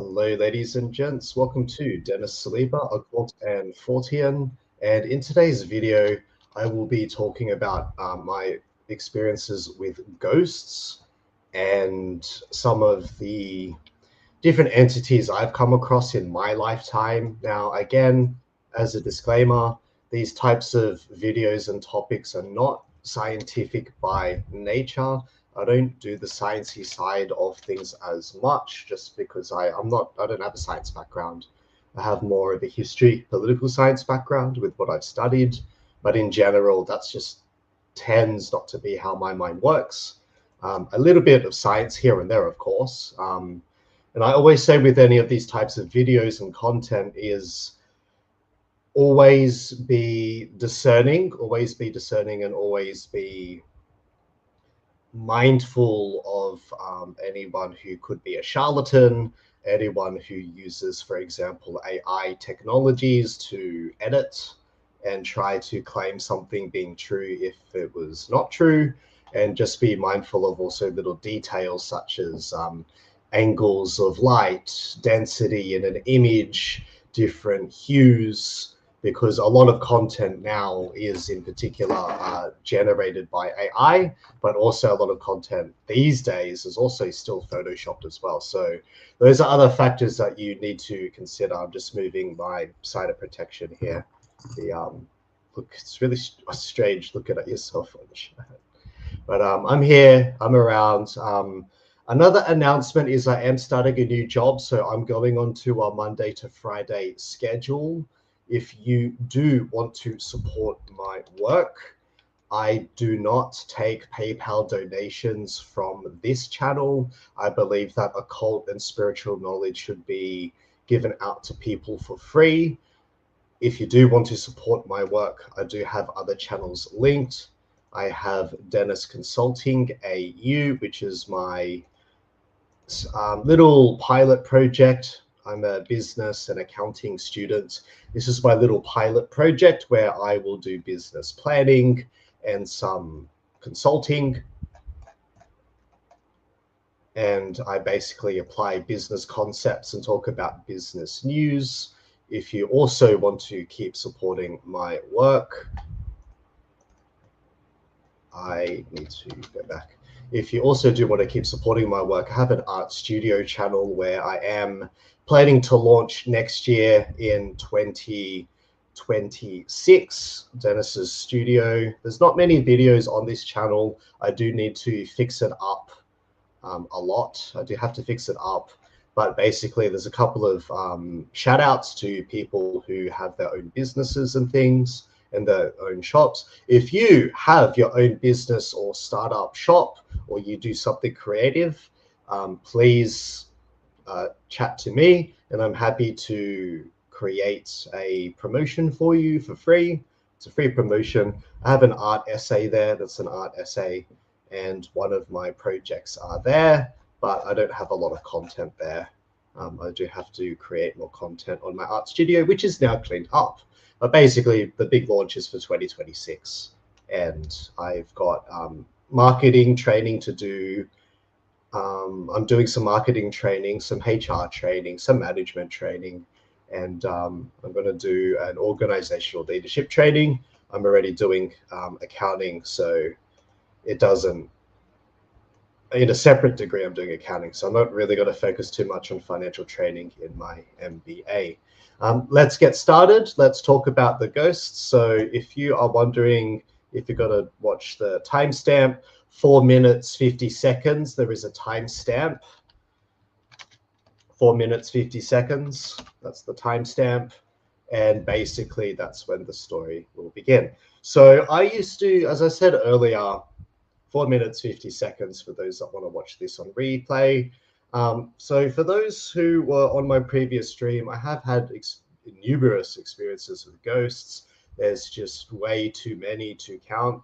Hello, ladies and gents. Welcome to Dennis Saliba, Occult and Fortean. And in today's video, I will be talking about my experiences with ghosts and some of the different entities I've come across in my lifetime. Now, again, as a disclaimer, these types of videos and topics are not scientific by nature. I don't do the sciencey side of things as much just because I don't have a science background. I have more of a history, political science background with what I've studied, but in general, that's just tends not to be how my mind works. A little bit of science here and there, of course. And I always say with any of these types of videos and content is always be discerning and always be mindful of anyone who could be a charlatan, anyone who uses, for example, AI technologies to edit and try to claim something being true if it was not true, and just be mindful of also little details such as angles of light, density in an image, different hues, because a lot of content now is in particular generated by AI, but also a lot of content these days is also still photoshopped as well. So those are other factors that you need to consider. I'm just moving my side of protection here. Look, it's really strange looking at yourself on the chat. But I'm here, I'm around. Another announcement is I am starting a new job, so I'm going on to a Monday to Friday schedule. If you do want to support my work, I do not take PayPal donations from this channel. I believe that occult and spiritual knowledge should be given out to people for free. If you do want to support my work, I do have other channels linked. I have Dennis Consulting AU, which is my little pilot project. I'm a business and accounting student. This is my little pilot project where I will do business planning and some consulting. And I basically apply business concepts and talk about business news. If you also want to keep supporting my work, I need to go back. If you also do want to keep supporting my work, I have an art studio channel where I am planning to launch next year in 2026, Dennis's studio. There's not many videos on this channel. I do need to fix it up a lot. I do have to fix it up. But basically, there's a couple of shout outs to people who have their own businesses and things and their own shops. If you have your own business or startup shop, or you do something creative, please chat to me, and I'm happy to create a promotion for you for free. It's a free promotion. I have an art essay there. That's an art essay, and one of my projects are there, but I don't have a lot of content there. I do have to create more content on my art studio, which is now cleaned up. But basically, the big launch is for 2026, and I've got marketing training to do. I'm doing some marketing training, some HR training, some management training, and I'm going to do an organizational leadership training. I'm already doing accounting, so it doesn't, in a separate degree, I'm doing accounting, so I'm not really going to focus too much on financial training in my MBA. Let's get started. Let's talk about the ghosts. So if you are wondering if you're going to watch the timestamp, 4 minutes, 50 seconds, there is a timestamp. 4 minutes, 50 seconds, that's the timestamp. And basically, that's when the story will begin. So I used to, as I said earlier, 4 minutes, 50 seconds for those that want to watch this on replay. So for those who were on my previous stream, I have had numerous experiences with ghosts. There's just way too many to count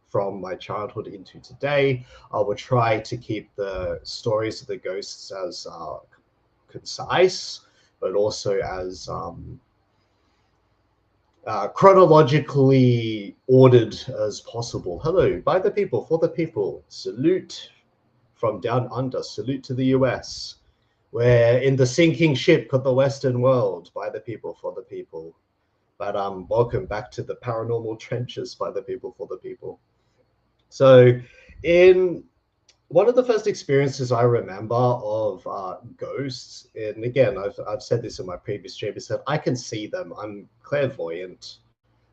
from my childhood into today. I will try to keep the stories of the ghosts as concise, but also as chronologically ordered as possible. Hello, by the people, for the people. Salute from down under. Salute to the US. We're in the sinking ship of the Western world, by the people, for the people. But welcome back to the paranormal trenches, by the people, for the people. So in one of the first experiences I remember of ghosts, and again, I've said this in my previous stream, is that I can see them. I'm clairvoyant.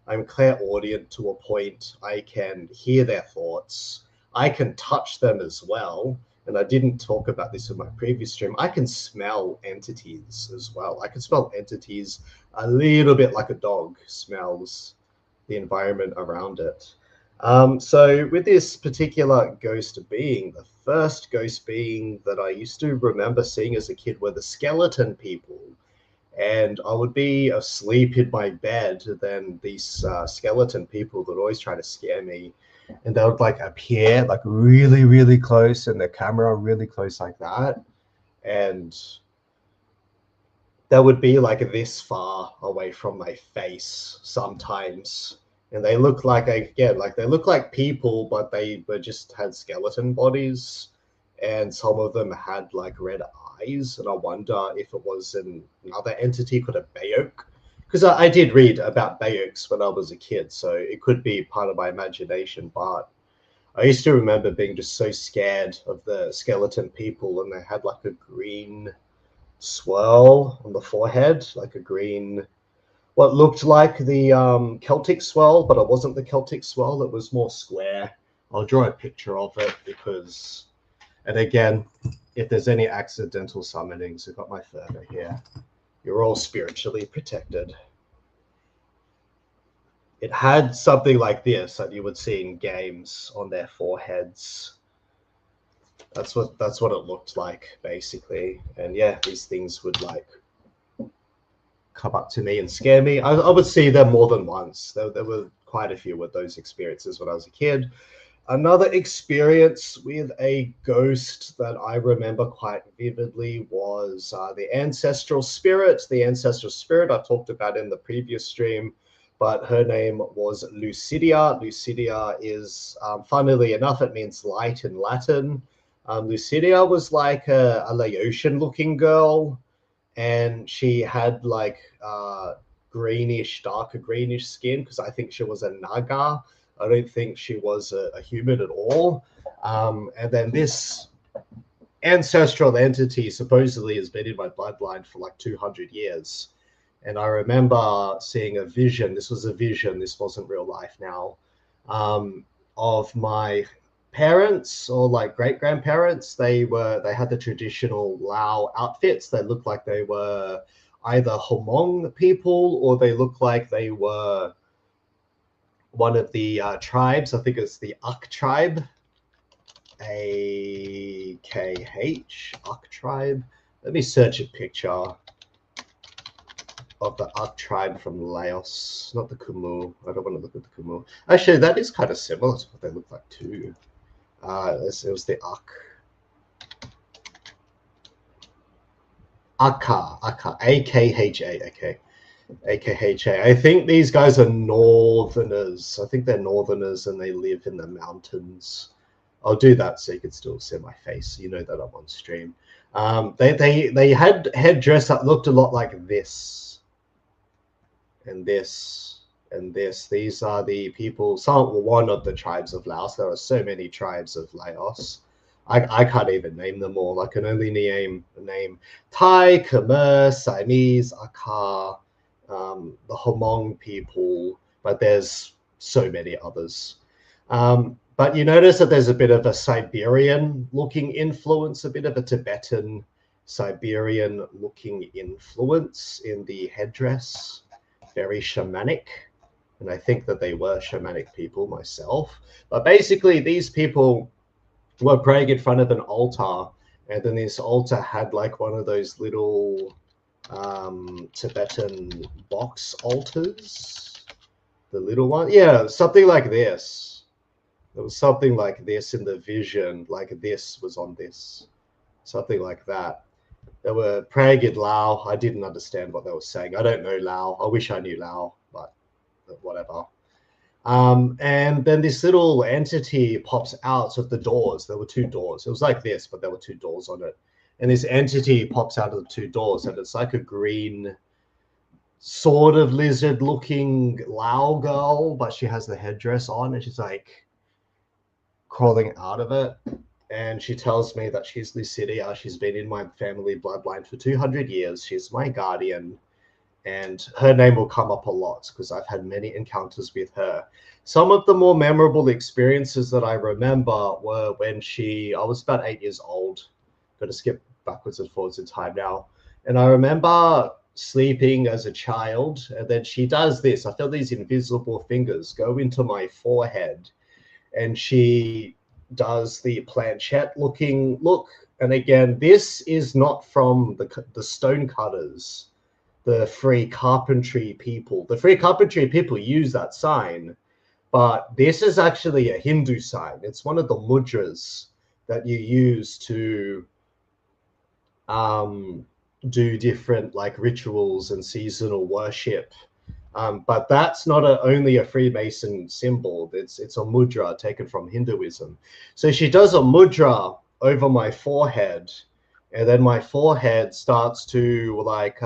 I'm clairaudient to a point. I can hear their thoughts. I can touch them as well. And I didn't talk about this in my previous stream. I can smell entities as well. I can smell entities a little bit like a dog smells the environment around it. So with this particular ghost being, the first ghost being that I used to remember seeing as a kid were the skeleton people. And I would be asleep in my bed, then these skeleton people would always try to scare me. And they would like appear like really, really close, and the camera really close like that. And they would be like this far away from my face sometimes. And they look like, again, like they look like people, but they were just had skeleton bodies. And some of them had like red eyes. And I wonder if it was another entity, could have Bayok. Because I did read about Bayoks when I was a kid, so it could be part of my imagination. But I used to remember being just so scared of the skeleton people, and they had like a green swirl on the forehead, like a green, what looked like the Celtic swirl, but it wasn't the Celtic swirl. It was more square. I'll draw a picture of it because, and again, if there's any accidental summonings, I've got my fervor here. You're all spiritually protected. It had something like this that you would see in games on their foreheads. That's what it looked like, basically. And yeah, these things would like come up to me and scare me. I would see them more than once. There were quite a few of those experiences when I was a kid. Another experience with a ghost that I remember quite vividly was the ancestral spirit. The ancestral spirit I talked about in the previous stream, but her name was Lucidia. Lucidia is, funnily enough, it means light in Latin. Lucidia was like a Laotian-looking girl, and she had like greenish, darker greenish skin, because I think she was a Naga. I don't think she was a human at all. And then this ancestral entity supposedly has been in my bloodline for like 200 years. And I remember seeing a vision. This was a vision. This wasn't real life now. Of my parents or like great grandparents. They had the traditional Lao outfits. They looked like they were either Hmong people, or they looked like they were one of the tribes. I think it's the Uk tribe, AKH, Uk tribe. Let me search a picture of the Uk tribe from Laos, not the Khmer. I don't want to look at the Khmer. Actually, that is kind of similar to what they look like too. It was the Uk. Aka, A-K-H-A, okay. AKHA. I think these guys are northerners. I think they're northerners and they live in the mountains. I'll do that so you can still see my face. You know that I'm on stream. They had headdress that looked a lot like this. And this. And this. These are the people, one of the tribes of Laos. There are so many tribes of Laos. I can't even name them all. I can only name Thai, Khmer, Siamese, Akha, the Hmong people, but there's so many others. But you notice that there's a bit of a Siberian-looking influence, a bit of a Tibetan Siberian-looking influence in the headdress. Very shamanic. And I think that they were shamanic people myself. But basically, these people were praying in front of an altar, and then this altar had like one of those little Tibetan box altars, the little one. Yeah, something like this. There was something like this in the vision, like this was on this, something like that. They were praying in Lao. I didn't understand what they were saying. I don't know Lao. I wish I knew Lao, but whatever. And then this little entity pops out of the doors. There were two doors. It was like this, but there were two doors on it. and this entity pops out of the two doors, and it's like a green sort of lizard looking Lao girl, but she has the headdress on, and she's like crawling out of it. And she tells me that she's Lucidia. She's been in my family bloodline for 200 years. She's my guardian, and her name will come up a lot because I've had many encounters with her. Some of the more memorable experiences that I remember were when I was about 8 years old. I'm going to skip backwards and forwards in time now. And I remember sleeping as a child, and then she does this. I feel these invisible fingers go into my forehead, and she does the planchette looking look. And again, this is not from the stone cutters, the free carpentry people. The free carpentry people use that sign, but this is actually a Hindu sign. It's one of the mudras that you use to do different like rituals and seasonal worship. But that's not only a Freemason symbol. It's a mudra taken from Hinduism. So she does a mudra over my forehead, and then my forehead starts to like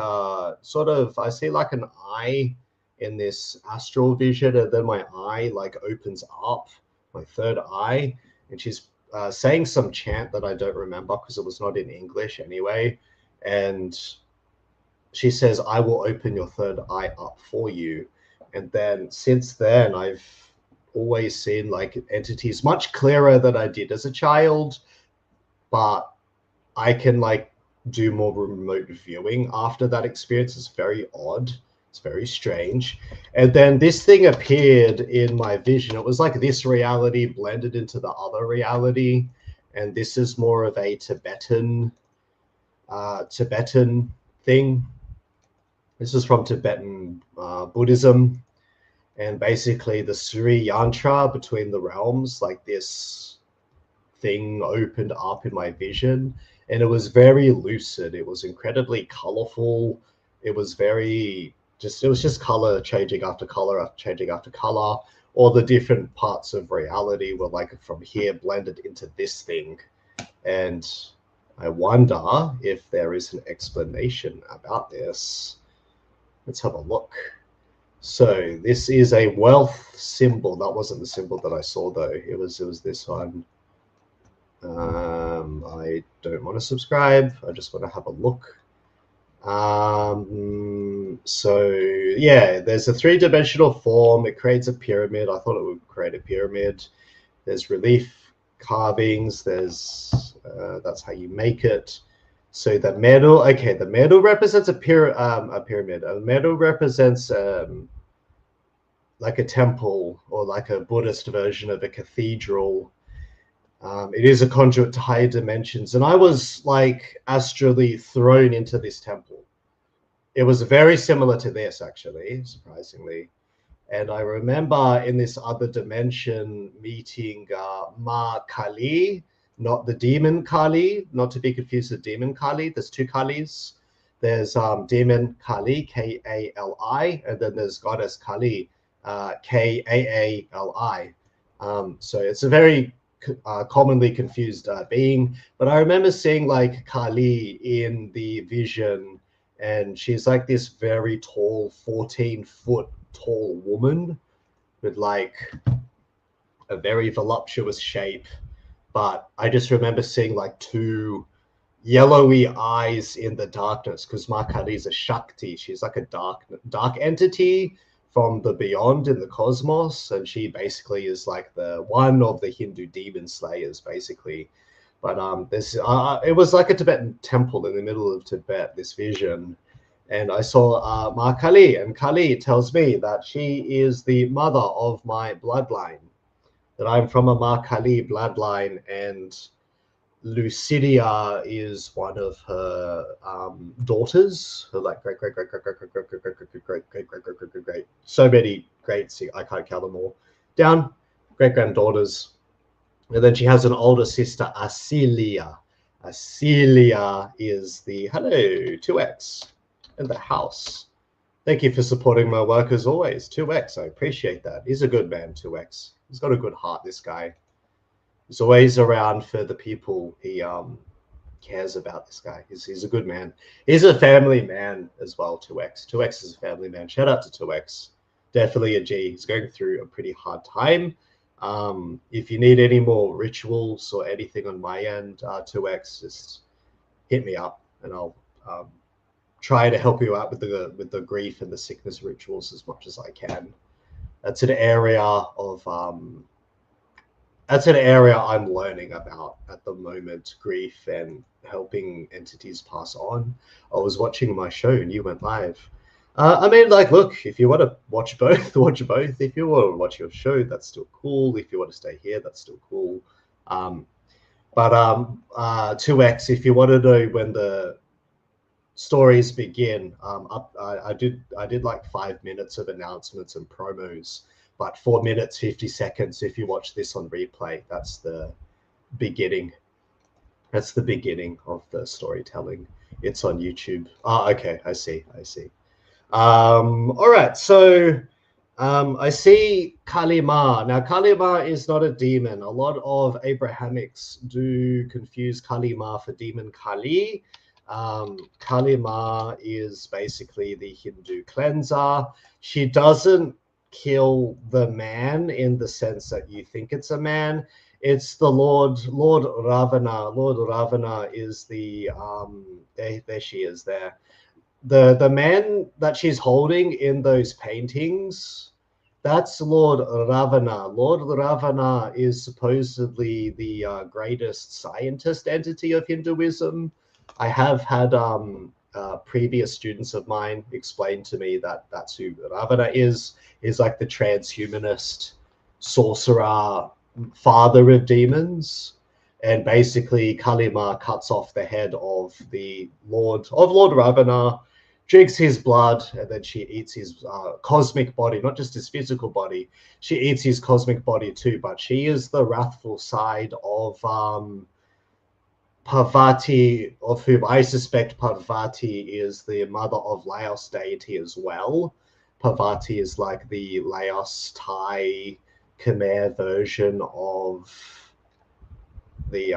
sort of, I see like an eye in this astral vision, and then my eye like opens up, my third eye, and she's saying some chant that I don't remember because it was not in English anyway. And she says, I will open your third eye up for you. And then since then, I've always seen like entities much clearer than I did as a child, but I can like do more remote viewing after that experience. It's very odd. It's very strange. And then this thing appeared in my vision. It was like this reality blended into the other reality. And this is more of a Tibetan thing. This is from Tibetan Buddhism, and basically the Sri Yantra between the realms, like this thing opened up in my vision, and it was very lucid. It was incredibly colorful. It was just color changing after color after changing after color. All the different parts of reality were like from here blended into this thing. And I wonder if there is an explanation about this. Let's have a look. So this is a wealth symbol. That wasn't the symbol that I saw though. It was this one. I don't want to subscribe. I just want to have a look. So yeah, there's a three-dimensional form. It creates a pyramid. I thought it would create a pyramid. There's relief carvings. There's that's how you make it. So the medal, okay, the medal represents a pyramid. A medal represents like a temple or like a Buddhist version of a cathedral. It is a conduit to higher dimensions. And I was like astrally thrown into this temple. It was very similar to this, actually, surprisingly. And I remember in this other dimension meeting Ma Kali, not the demon Kali, not to be confused with demon Kali. There's two Kalis. There's demon Kali, K-A-L-I, and then there's goddess Kali, K-A-A-L-I. So it's a very commonly confused being. But I remember seeing like Kali in the vision, and she's like this very tall, 14-foot tall woman with like a very voluptuous shape. But I just remember seeing like two yellowy eyes in the darkness, because Ma Kali is a Shakti. She's like a dark entity from the beyond in the cosmos, and she basically is like the one of the Hindu demon slayers, basically. But it was like a Tibetan temple in the middle of Tibet, this vision. And I saw Ma Kali, and Kali tells me that she is the mother of my bloodline, that I'm from a Ma Kali bloodline, and Lucidia is one of her daughters, her like great, so many greats, I can't count them all down, great-granddaughters. And then she has an older sister, Assylia. Assylia is the, hello, 2X in the house. Thank you for supporting my work as always, 2X. I appreciate that. He's a good man, 2X. He's got a good heart, this guy. He's always around for the people he cares about this guy. He's a good man. He's a family man as well, 2X. 2X is a family man. Shout out to 2X. Definitely a G. He's going through a pretty hard time. If you need any more rituals or anything on my end, 2X, just hit me up and I'll try to help you out with the grief and the sickness rituals as much as I can. That's an area I'm learning about at the moment, grief and helping entities pass on. I was watching my show and you went live. I mean, like, look, if you want to watch both, watch both. If you want to watch your show, that's still cool. If you want to stay here, that's still cool. 2X, if you want to know when the stories begin, I did like 5 minutes of announcements and promos, but 4 minutes 50 seconds if you watch this on replay. That's the beginning. That's the beginning of the storytelling. It's on YouTube. Okay, I see. All right, so I see Kalima. Now, Kalima is not a demon. A lot of Abrahamics do confuse Kalima for demon Kali. Kalima is basically the Hindu cleanser. She doesn't kill the man in the sense that you think it's a man. It's the Lord Ravana. Lord Ravana is the there she is there. The man that she's holding in those paintings, that's Lord Ravana. Lord Ravana is supposedly the greatest scientist entity of Hinduism. I have had previous students of mine explain to me that that's who Ravana is like the transhumanist sorcerer, father of demons. And basically Kalima cuts off the head of the Lord Ravana, drinks his blood, and then she eats his cosmic body, not just his physical body. She eats his cosmic body too, but she is the wrathful side of Parvati, of whom I suspect Parvati is the mother of Laos deity as well. Parvati is like the Laos Thai Khmer version of the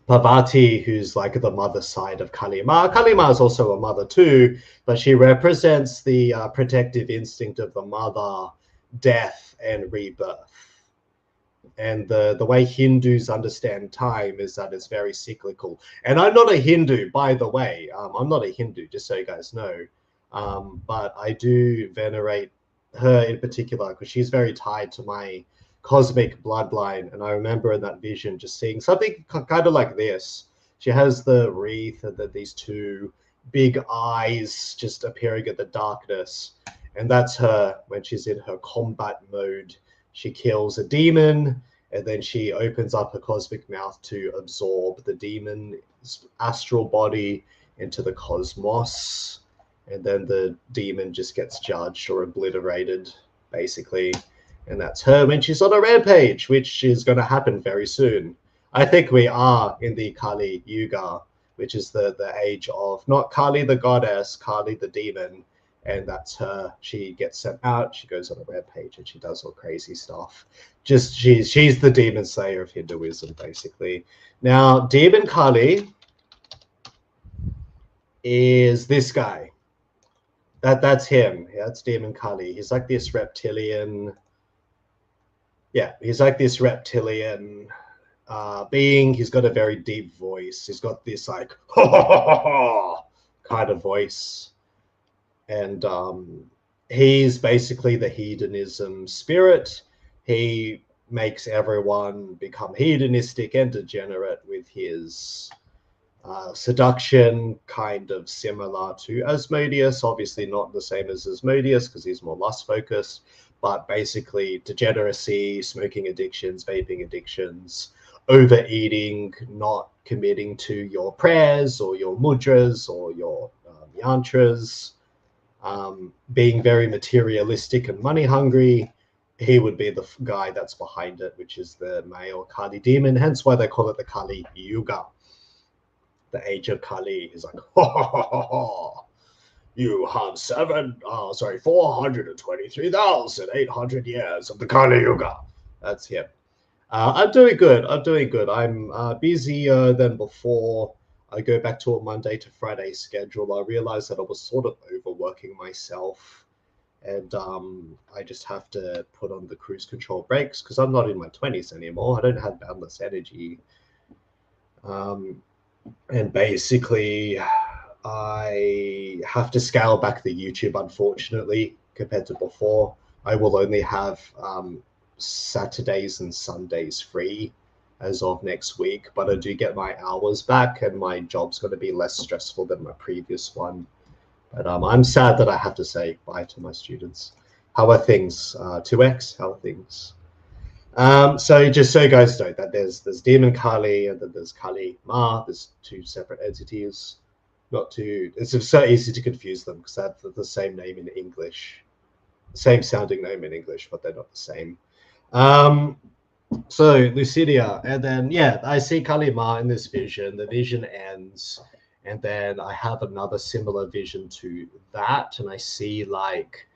Parvati, who's like the mother side of Kalima. Kalima is also a mother too, but she represents the protective instinct of the mother, death and rebirth. And the way Hindus understand time is that it's very cyclical. And I'm not a Hindu, by the way. I'm not a Hindu, just so you guys know. But I do venerate her in particular because she's very tied to my cosmic bloodline. And I remember in that vision just seeing something kind of like this. She has the wreath and these two big eyes just appearing in the darkness. And that's her when she's in her combat mode. She kills a demon, and then she opens up her cosmic mouth to absorb the demon's astral body into the cosmos. And then the demon just gets judged or obliterated, basically. And that's her when she's on a rampage, which is going to happen very soon. I think we are in the Kali Yuga, which is the age of not Kali the goddess, Kali the demon. And that's her. She gets sent out, she goes on a rampage, and she does all crazy stuff. Just she's the demon slayer of Hinduism, basically. Now, Demon Kali is this guy. That's him. Yeah, that's Demon Kali. He's like this reptilian. Yeah, he's like this reptilian being. He's got a very deep voice. He's got this like ha ha ha ha kind of voice. And he's basically the hedonism spirit. He makes everyone become hedonistic and degenerate with his seduction, kind of similar to Asmodeus. Obviously not the same as Asmodeus because he's more lust focused, but basically degeneracy, smoking addictions, vaping addictions, overeating, not committing to your prayers or your mudras or your yantras. Being very materialistic and money hungry. He would be the guy that's behind it, which is the male Kali demon, hence why they call it the Kali Yuga, the age of Kali. He's like, ha ha ha ha ha, you have 423,800 years of the Kali Yuga. That's him. I'm doing good. I'm doing good. I'm busier than before. I go back to a Monday to Friday schedule. I realized that I was sort of overworking myself, and I just have to put on the cruise control brakes because I'm not in my 20s anymore. I don't have boundless energy. Um, and basically, I have to scale back the YouTube, unfortunately, compared to before. I will only have Saturdays and Sundays free as of next week, but I do get my hours back, and my job's going to be less stressful than my previous one. But I'm sad that I have to say bye to my students. How are things, 2x? How are things? So just so you guys know that there's Demon Kali and then there's Kali Ma. There's two separate entities. Not too. It's so easy to confuse them because they have the same name in English, same sounding name in English, but they're not the same. So Lucidia, and then yeah, I see Kali Ma in this vision. The vision ends, and then I have another similar vision to that, and I see like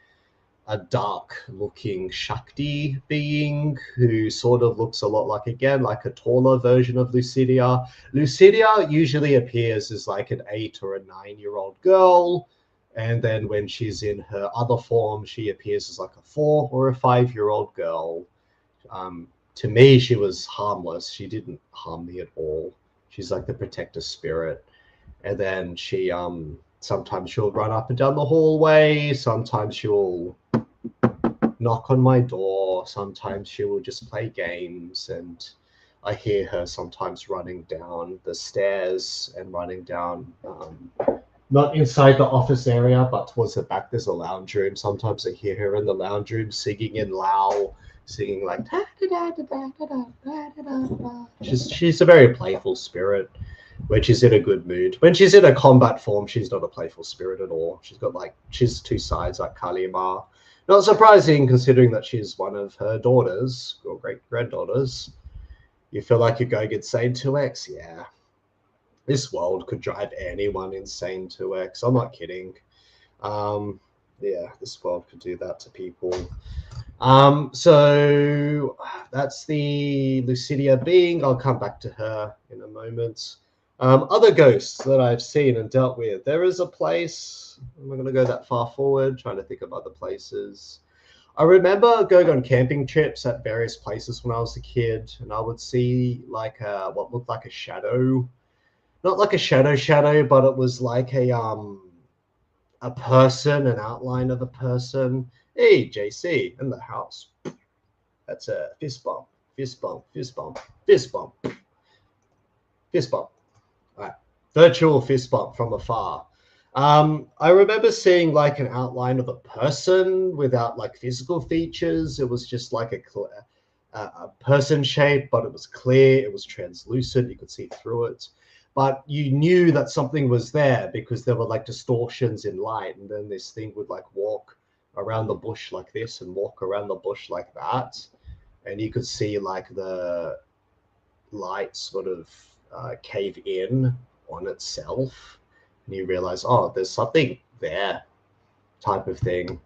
a dark looking Shakti being who sort of looks a lot like, again, like a taller version of Lucidia. Lucidia usually appears as like an 8 or a 9-year-old girl. And then when she's in her other form, she appears as like a 4 or a 5-year-old girl. To me, she was harmless. She didn't harm me at all. She's like the protector spirit. And then she, sometimes she'll run up and down the hallway. Sometimes she'll knock on my door. Sometimes she will just play games, and I hear her sometimes running down the stairs and running down, not inside the office area, but towards the back. There's a lounge room. Sometimes I hear her in the lounge room singing in Lao, singing like she's a very playful spirit when she's in a good mood. When she's in a combat form, she's not a playful spirit at all. She's two sides like Kali Ma. Not surprising, considering that she's one of her daughters, or great-granddaughters. You feel like you're going insane 2x? Yeah. This world could drive anyone insane 2x. I'm not kidding. Yeah, this world could do that to people. So that's the Lucidia being. I'll come back to her in a moment. Other ghosts that I've seen and dealt with. There is a place. I'm not going to go that far forward, trying to think of other places. I remember going on camping trips at various places when I was a kid, and I would see like what looked like a shadow. Not like a shadow, but it was like a person, an outline of a person. Hey, JC, in the house. That's a fist bump, fist bump, fist bump, fist bump, fist bump. All right. Virtual fist bump from afar. I remember seeing like an outline of a person without like physical features. It was just like a person shape, but it was clear, it was translucent, you could see through it. But you knew that something was there because there were like distortions in light, and then this thing would like walk around the bush like this and walk around the bush like that. And you could see like the light sort of cave in on itself. And you realize, oh, there's something there, type of thing.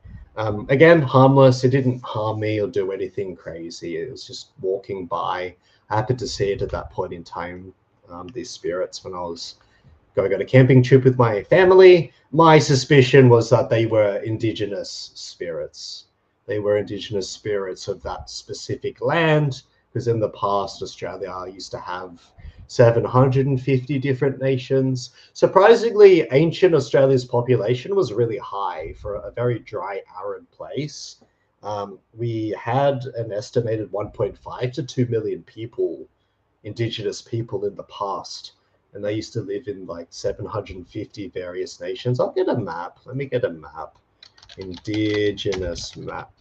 Again, harmless. It didn't harm me or do anything crazy. It was just walking by. I happened to see it at that point in time, these spirits, when I was going on a camping trip with my family. My suspicion was that they were indigenous spirits. They were indigenous spirits of that specific land, because in the past, Australia used to have 750 different nations. Surprisingly, ancient Australia's population was really high for a very dry, arid place. We had an estimated 1.5 to 2 million people, indigenous people in the past, and they used to live in like 750 various nations. I'll get a map. Let me get a map. Indigenous map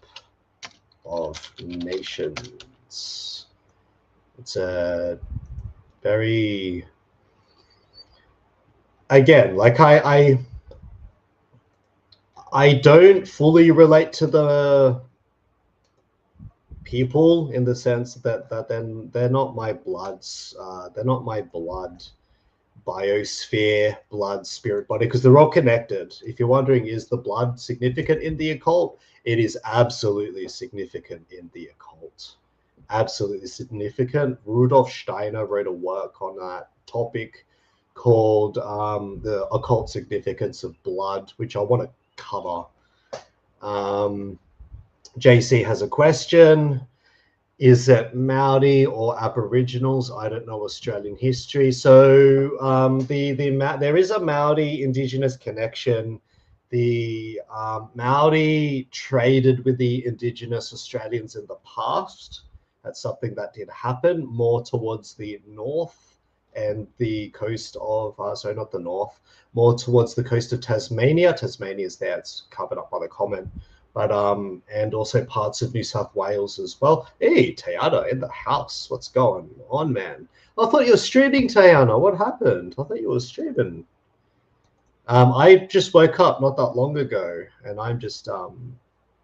of nations. It's a very, again, like I don't fully relate to the people in the sense that then they're not my bloods, they're not my blood biosphere, blood, spirit, body, because they're all connected. If you're wondering, is the blood significant in the occult? It is absolutely significant in the occult. absolutely significant. Rudolf Steiner wrote a work on that topic called The Occult Significance of Blood, which I want to cover. JC has a question. Is it Maori or Aboriginals? I don't know Australian history. So there is a Maori Indigenous connection. The Maori traded with the Indigenous Australians in the past. That's something that did happen more towards the north and the coast of, sorry, not the north, more towards the coast of Tasmania. Tasmania is there. It's covered up by the comment. But and also parts of New South Wales as well. Hey, Tayana in the house. What's going on, man? I thought you were streaming, Tayana. What happened? I thought you were streaming. I just woke up not that long ago, and I'm just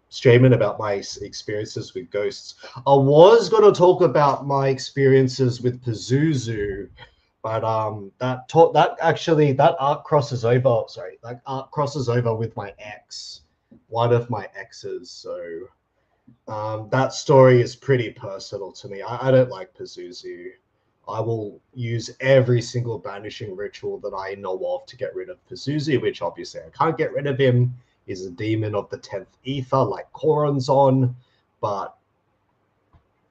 streaming about my experiences with ghosts. I was going to talk about my experiences with Pazuzu, but that arc crosses over. Sorry, that arc crosses over with my ex. One of my exes, so that story is pretty personal to me. I don't like Pazuzu. I will use every single banishing ritual that I know of to get rid of Pazuzu, which obviously I can't get rid of him. He's a demon of the 10th ether, like Koron's on, but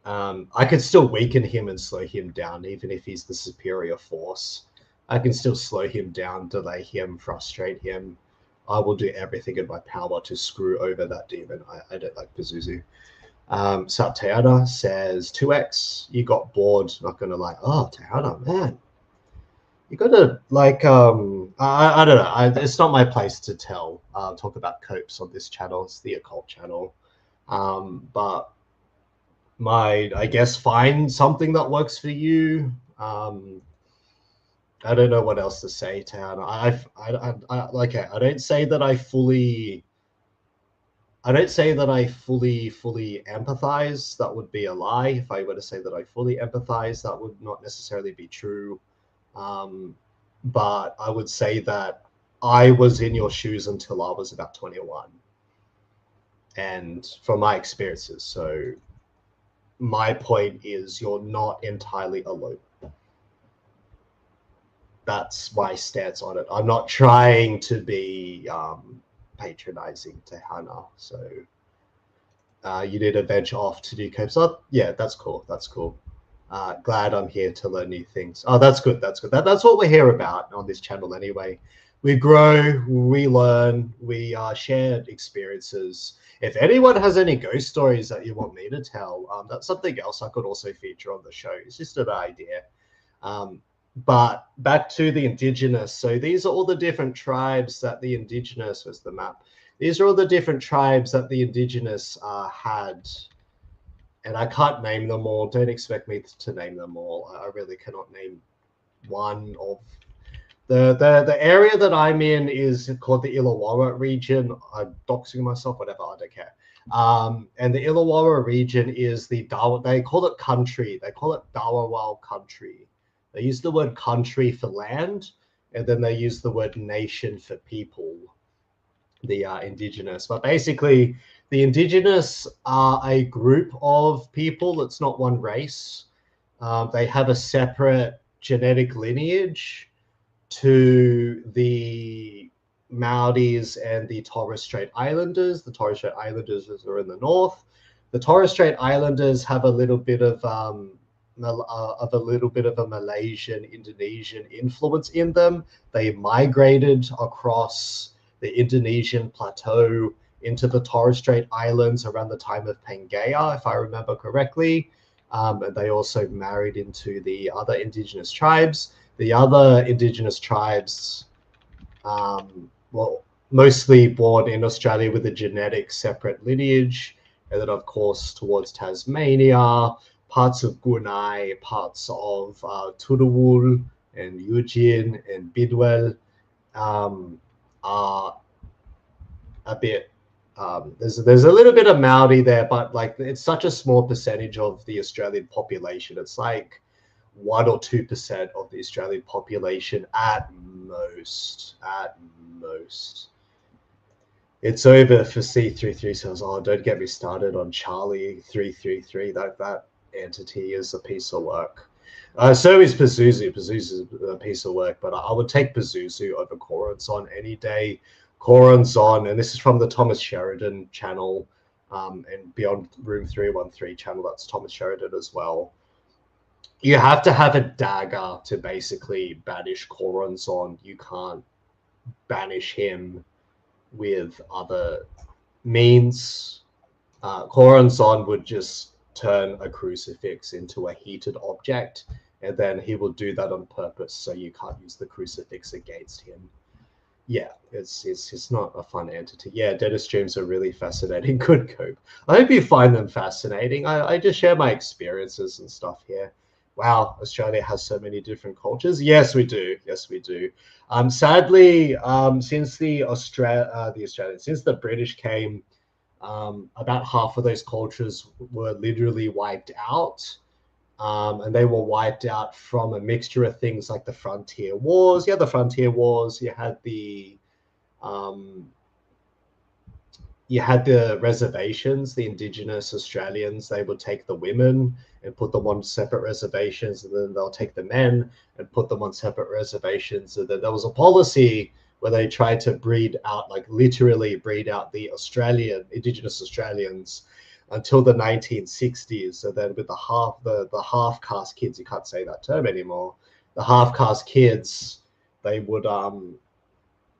I can still weaken him and slow him down, even if he's the superior force. I can still slow him down, delay him, frustrate him. I will do everything in my power to screw over that demon. I don't like Pazuzu. Teana says 2x. You got bored. Not gonna lie. Oh, Teana, man, you gotta like. I don't know. It's not my place to talk about copes on this channel. It's the occult channel. But I guess find something that works for you. I don't know what else to say, Town. I don't say that I fully empathize. That would be a lie. If I were to say that I fully empathize, that would not necessarily be true. But I would say that I was in your shoes until I was about 21. And from my experiences, so my point is you're not entirely alone. That's my stance on it. I'm not trying to be patronizing to Hannah. So you did a venture off to do copes. Oh, yeah, that's cool. That's cool. Glad I'm here to learn new things. Oh, that's good. That's good. That's what we're here about on this channel anyway. We grow, we learn, we share experiences. If anyone has any ghost stories that you want me to tell, that's something else I could also feature on the show. It's just an idea. But back to the indigenous. So these are all the different tribes that the indigenous, was the map. These are all the different tribes that the indigenous had. And I can't name them all. Don't expect me to name them all. I really cannot name one of the area that I'm in is called the Illawarra region. I'm doxing myself, whatever, I don't care. And the Illawarra region is they call it country. They call it Dawawal country. They use the word country for land, and then they use the word nation for people, the indigenous. But basically, the indigenous are a group of people. It's not one race. They have a separate genetic lineage to the Maoris and the Torres Strait Islanders. The Torres Strait Islanders are in the north. The Torres Strait Islanders have a little bit of a Malaysian, Indonesian influence in them. They migrated across the Indonesian plateau into the Torres Strait Islands around the time of Pangaea, if I remember correctly. And they also married into the other indigenous tribes. The other indigenous tribes, mostly born in Australia with a genetic separate lineage, and then of course towards Tasmania, parts of Gunai, parts of Turuwul and Eugene and Bidwell are a bit. There's a little bit of Maori there, but like it's such a small percentage of the Australian population. It's like 1 or 2% of the Australian population at most. At most. It's over for C33 says, oh, don't get me started on Charlie 333. That entity is a piece of work. So is Pazuzu. Pazuzu is a piece of work, but I would take Pazuzu over Corazon any day. Corazon, and this is from the Thomas Sheridan channel, and Beyond Room 313 channel, that's Thomas Sheridan as well. You have to have a dagger to basically banish Corazon. You can't banish him with other means. Corazon would just turn a crucifix into a heated object, and then he will do that on purpose, so you can't use the crucifix against him. Yeah, it's not a fun entity. Yeah, Dennis streams are really fascinating. Good, Cope. I hope you find them fascinating. I just share my experiences and stuff here. Wow, Australia has so many different cultures. Yes, we do. Yes, we do. Sadly, since since the British came, about half of those cultures were literally wiped out. And they were wiped out from a mixture of things like the frontier wars. Yeah, the frontier wars. You had the reservations, the Indigenous Australians. They would take the women and put them on separate reservations, and then they'll take the men and put them on separate reservations. And then there was a policy where they tried to breed out, like literally breed out the Indigenous Australians until the 1960s. So then with the half caste kids, you can't say that term anymore, the half caste kids, they would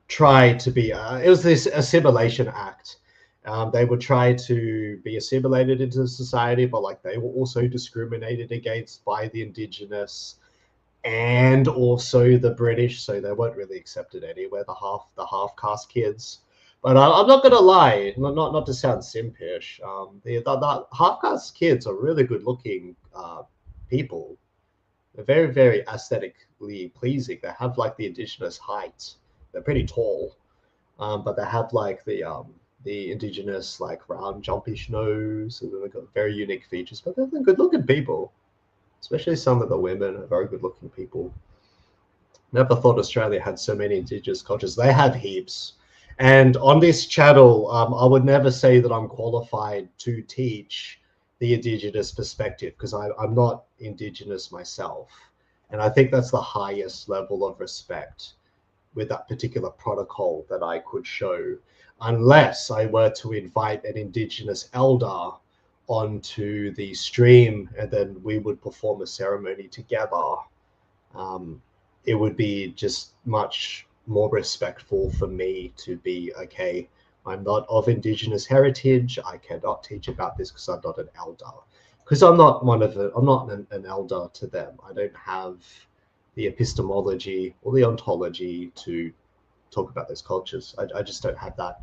try to be it was this assimilation act. They would try to be assimilated into society, but like they were also discriminated against by the Indigenous and also the British, so they weren't really accepted anywhere, the half caste kids. But I'm not gonna lie, not to sound simpish. The half caste kids are really good looking people. They're very, very aesthetically pleasing. They have like the Indigenous height. They're pretty tall, but they have like the Indigenous like round jumpish nose, and they've got very unique features. But they're good looking people. Especially some of the women are very good looking people. Never thought Australia had so many Indigenous cultures. They have heaps. And on this channel, I would never say that I'm qualified to teach the Indigenous perspective, because I'm not Indigenous myself. And I think that's the highest level of respect with that particular protocol that I could show, unless I were to invite an Indigenous elder onto the stream, and then we would perform a ceremony together. It would be just much more respectful for me to be, okay, I'm not of Indigenous heritage, I cannot teach about this because I'm not an elder, because I'm not an elder to them. I don't have the epistemology or the ontology to talk about those cultures. I just don't have that.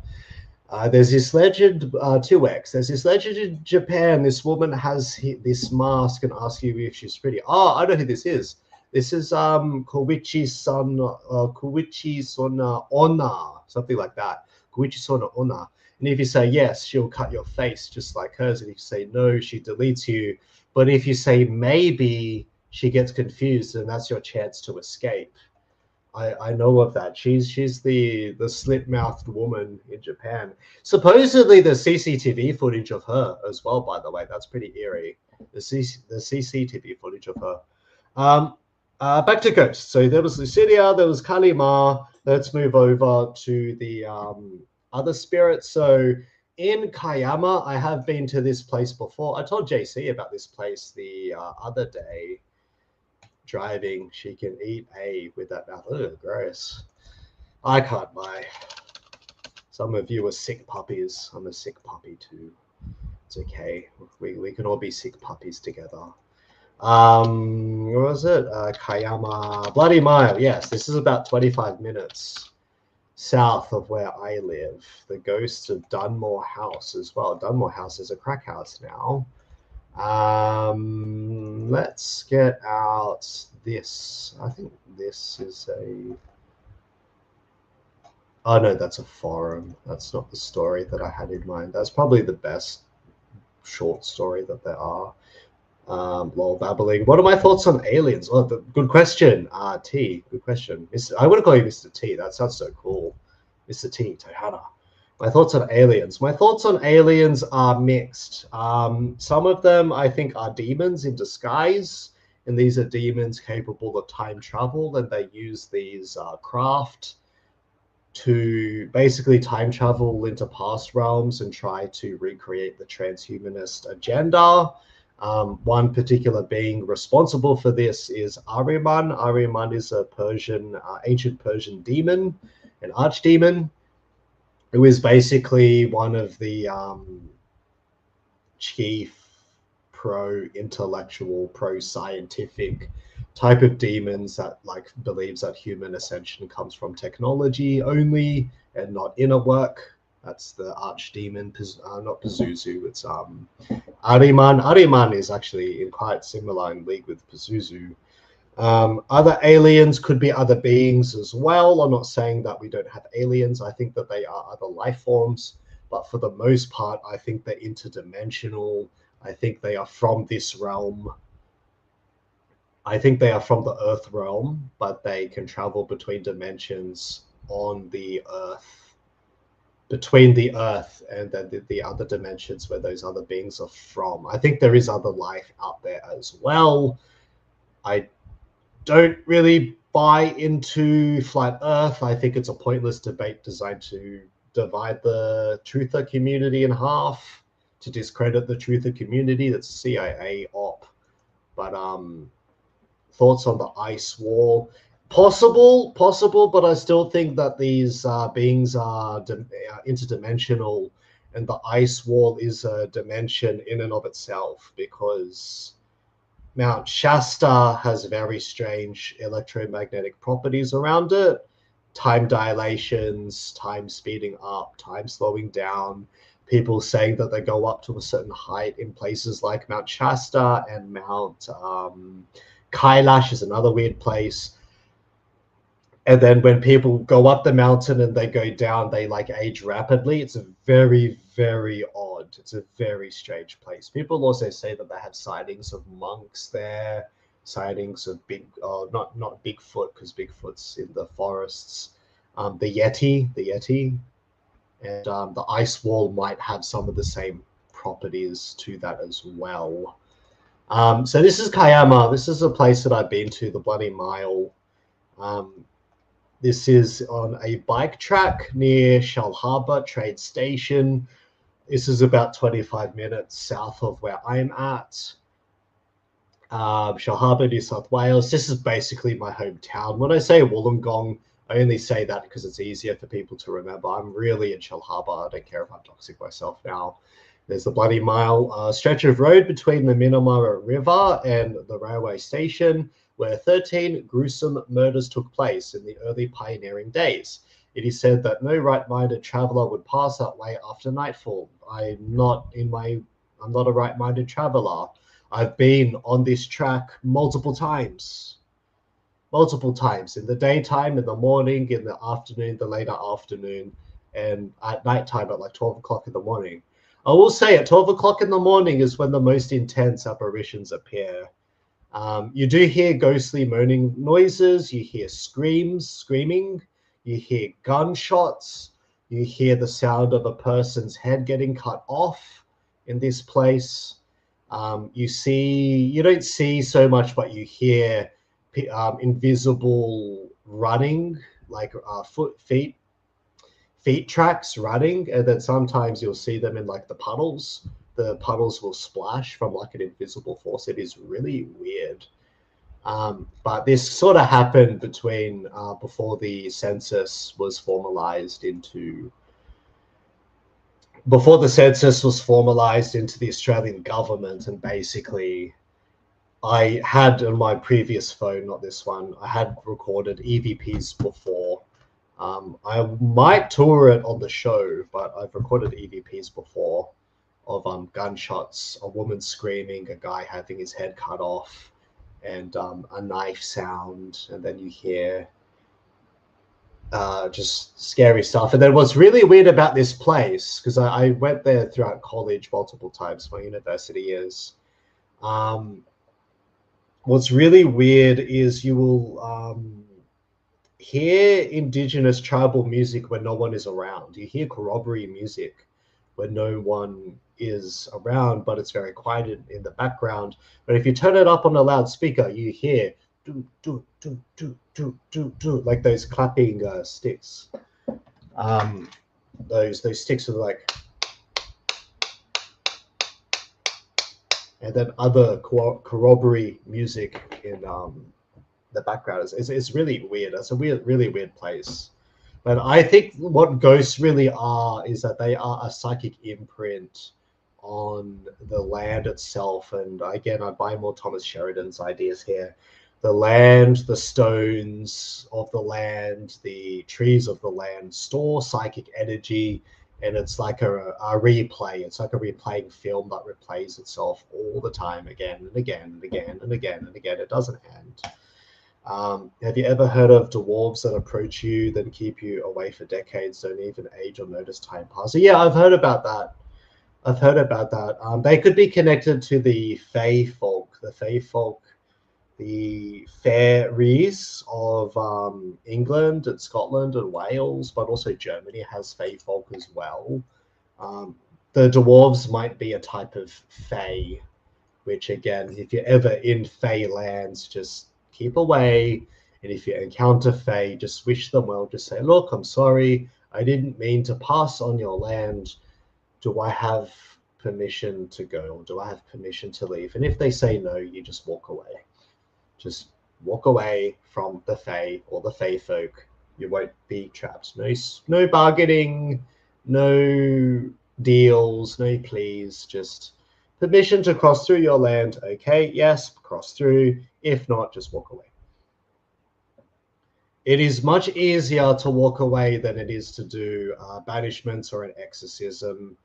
There's this legend, 2x. There's this legend in Japan. This woman has this mask and asks you if she's pretty. Oh, I know who this is. This is Koichi-san Onna, something like that. Koichi-san Onna. And if you say yes, she'll cut your face just like hers. And if you say no, she deletes you. But if you say maybe, she gets confused, and that's your chance to escape. I know of that. She's the slit-mouthed woman in Japan. Supposedly the CCTV footage of her as well, by the way. That's pretty eerie. The CCTV footage of her. Back to ghosts. So there was Lucidia, there was Kalima. Let's move over to the other spirits. So in Kiama, I have been to this place before. I told JC about this place the other day. Driving, she can eat with that mouth. Ugh, gross. I can't lie. Some of you are sick puppies. I'm a sick puppy too. It's okay. We can all be sick puppies together. What was it? Kiama, Bloody Mile. Yes, this is about 25 minutes south of where I live. The ghosts of Dunmore House as well. Dunmore House is a crack house now. Let's get out this. I think this is oh no, that's a forum. That's not the story that I had in mind. That's probably the best short story that there are. Lol babbling. What are my thoughts on aliens? Oh, good question. T, good question. I want to call you Mr. T. That sounds so cool. Mr. T, Tohana. My thoughts on aliens. My thoughts on aliens are mixed. Some of them I think are demons in disguise, and these are demons capable of time travel, and they use these craft to basically time travel into past realms and try to recreate the transhumanist agenda. One particular being responsible for this is Ahriman. Ahriman is a Persian, ancient Persian demon, an archdemon, who is basically one of the chief pro-intellectual, pro-scientific type of demons that like believes that human ascension comes from technology only and not inner work. That's the archdemon, not Pazuzu. It's Ahriman. Ahriman is actually in quite similar in league with Pazuzu. Other aliens could be other beings as well. I'm not saying that we don't have aliens. I think that they are other life forms, but for the most part, I think they're interdimensional. I think they are from this realm. I think they are from the Earth realm, but they can travel between dimensions on the Earth, between the Earth and then the other dimensions where those other beings are from. I think there is other life out there as well. I don't really buy into flat Earth. I think it's a pointless debate designed to divide the truther community in half, to discredit the truther community. That's CIA op. But thoughts on the ice wall? Possible, but I still think that these beings are interdimensional, and the ice wall is a dimension in and of itself, because Mount Shasta has very strange electromagnetic properties around it. Time dilations, time speeding up, time slowing down. People saying that they go up to a certain height in places like Mount Shasta, and Mount Kailash is another weird place. And then when people go up the mountain and they go down, they like age rapidly. It's a very, very odd. It's a very strange place. People also say that they have sightings of monks there, sightings of not Bigfoot, because Bigfoot's in the forests. The Yeti, and the ice wall might have some of the same properties to that as well. So this is Kiama. This is a place that I've been to, the Bloody Mile. This is on a bike track near Shell Harbour Trade Station. This is about 25 minutes south of where I'm at. Shell Harbour, New South Wales. This is basically my hometown. When I say Wollongong, I only say that because it's easier for people to remember. I'm really in Shell Harbour. I don't care if I'm doxing myself now. There's the Bloody Mile, stretch of road between the Minamara River and the railway station, where 13 gruesome murders took place in the early pioneering days. It is said that no right-minded traveller would pass that way after nightfall. I'm not a right-minded traveller. I've been on this track multiple times, in the daytime, in the morning, in the afternoon, the later afternoon, and at nighttime at like 12 o'clock in the morning. I will say at 12 o'clock in the morning is when the most intense apparitions appear. You do hear ghostly moaning noises, you hear screaming, you hear gunshots, you hear the sound of a person's head getting cut off in this place. You don't see so much, but you hear invisible running, like feet tracks running, and then sometimes you'll see them in like the puddles. The puddles will splash from like an invisible force. It is really weird. But this sort of happened between before the census was formalized into the Australian government. And basically I had on my previous phone, not this one, I had recorded EVPs before. I might tour it on the show, but I've recorded EVPs before of gunshots, a woman screaming, a guy having his head cut off, and a knife sound, and then you hear just scary stuff. And then what's really weird about this place, because I went there throughout college multiple times, my university years, what's really weird is you will hear indigenous tribal music when no one is around. You hear corroboree music when no one is around, but it's very quiet in the background. But if you turn it up on a loudspeaker, you hear do do do do do do do, like those clapping sticks. Those sticks are like, and then other corroboree music in the background. It's really weird. It's a really weird place. But I think what ghosts really are is that they are a psychic imprint on the land itself. And again, I buy more Thomas Sheridan's ideas here. The land, the stones of the land, the trees of the land store psychic energy, and it's like a replay. It's like a replaying film that replays itself all the time, again and again and again and again and again. It doesn't end. Have you ever heard of dwarves that approach you, then keep you away for decades, don't even age or notice time pass? So yeah, I've heard about that. They could be connected to the Fey folk, the fairies of England and Scotland and Wales, but also Germany has Fey folk as well. The dwarves might be a type of Fey, which again, if you're ever in Fey lands, just keep away. And if you encounter Fey, just wish them well. Just say, look, I'm sorry. I didn't mean to pass on your land. Do I have permission to go? Or do I have permission to leave? And if they say no, you just walk away. Just walk away from the Fey or the Fey folk. You won't be trapped. No bargaining, no deals, no pleas. Just permission to cross through your land. Okay, yes, cross through. If not, just walk away. It is much easier to walk away than it is to do banishments or an exorcism.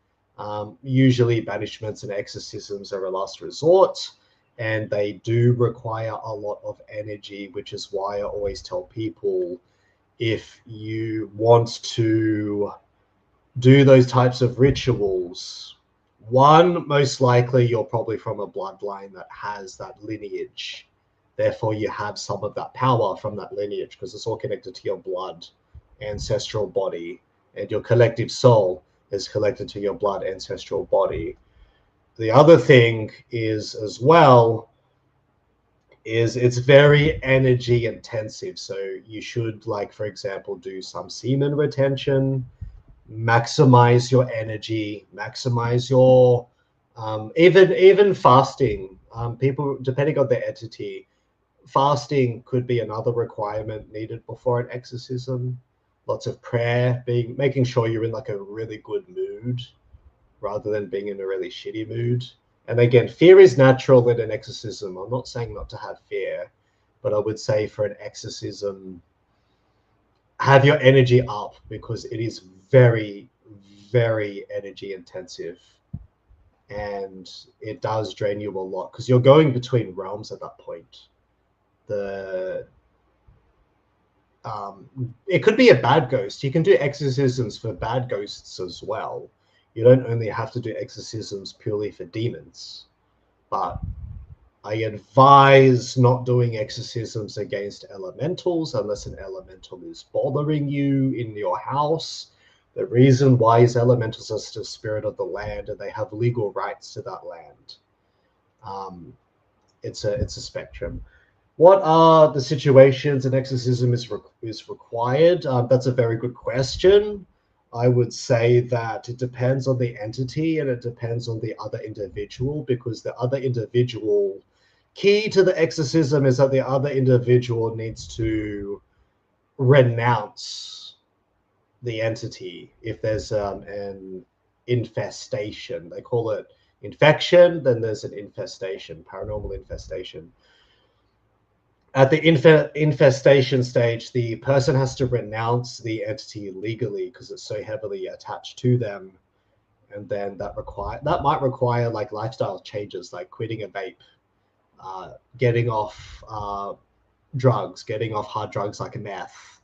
Usually banishments and exorcisms are a last resort, and they do require a lot of energy, which is why I always tell people, if you want to do those types of rituals, one, most likely you're probably from a bloodline that has that lineage. Therefore, you have some of that power from that lineage because it's all connected to your blood, ancestral body, and your collective soul is connected to your blood, ancestral body. The other thing is, as well, is it's very energy intensive. So you should, like, for example, do some semen retention, maximize your energy, maximize your even fasting. People, depending on the entity, fasting could be another requirement needed before an exorcism. Lots of prayer, making sure you're in like a really good mood rather than being in a really shitty mood. And again, fear is natural in an exorcism. I'm not saying not to have fear, but I would say for an exorcism, have your energy up, because it is very, very energy intensive, and it does drain you a lot because you're going between realms at that point. It could be a bad ghost. You can do exorcisms for bad ghosts as well. You don't only have to do exorcisms purely for demons, but I advise not doing exorcisms against elementals unless an elemental is bothering you in your house. The reason why is elementals are still spirit of the land and they have legal rights to that land. It's a spectrum. What are the situations an exorcism is required? That's a very good question. I would say that it depends on the entity and it depends on the other individual, because the other individual, key to the exorcism is that the other individual needs to renounce the entity. If there's an infestation, they call it infection, then there's an infestation, paranormal infestation. At the infestation stage, the person has to renounce the entity legally because it's so heavily attached to them. And then that might require like lifestyle changes, like quitting a vape, getting off drugs, getting off hard drugs like meth,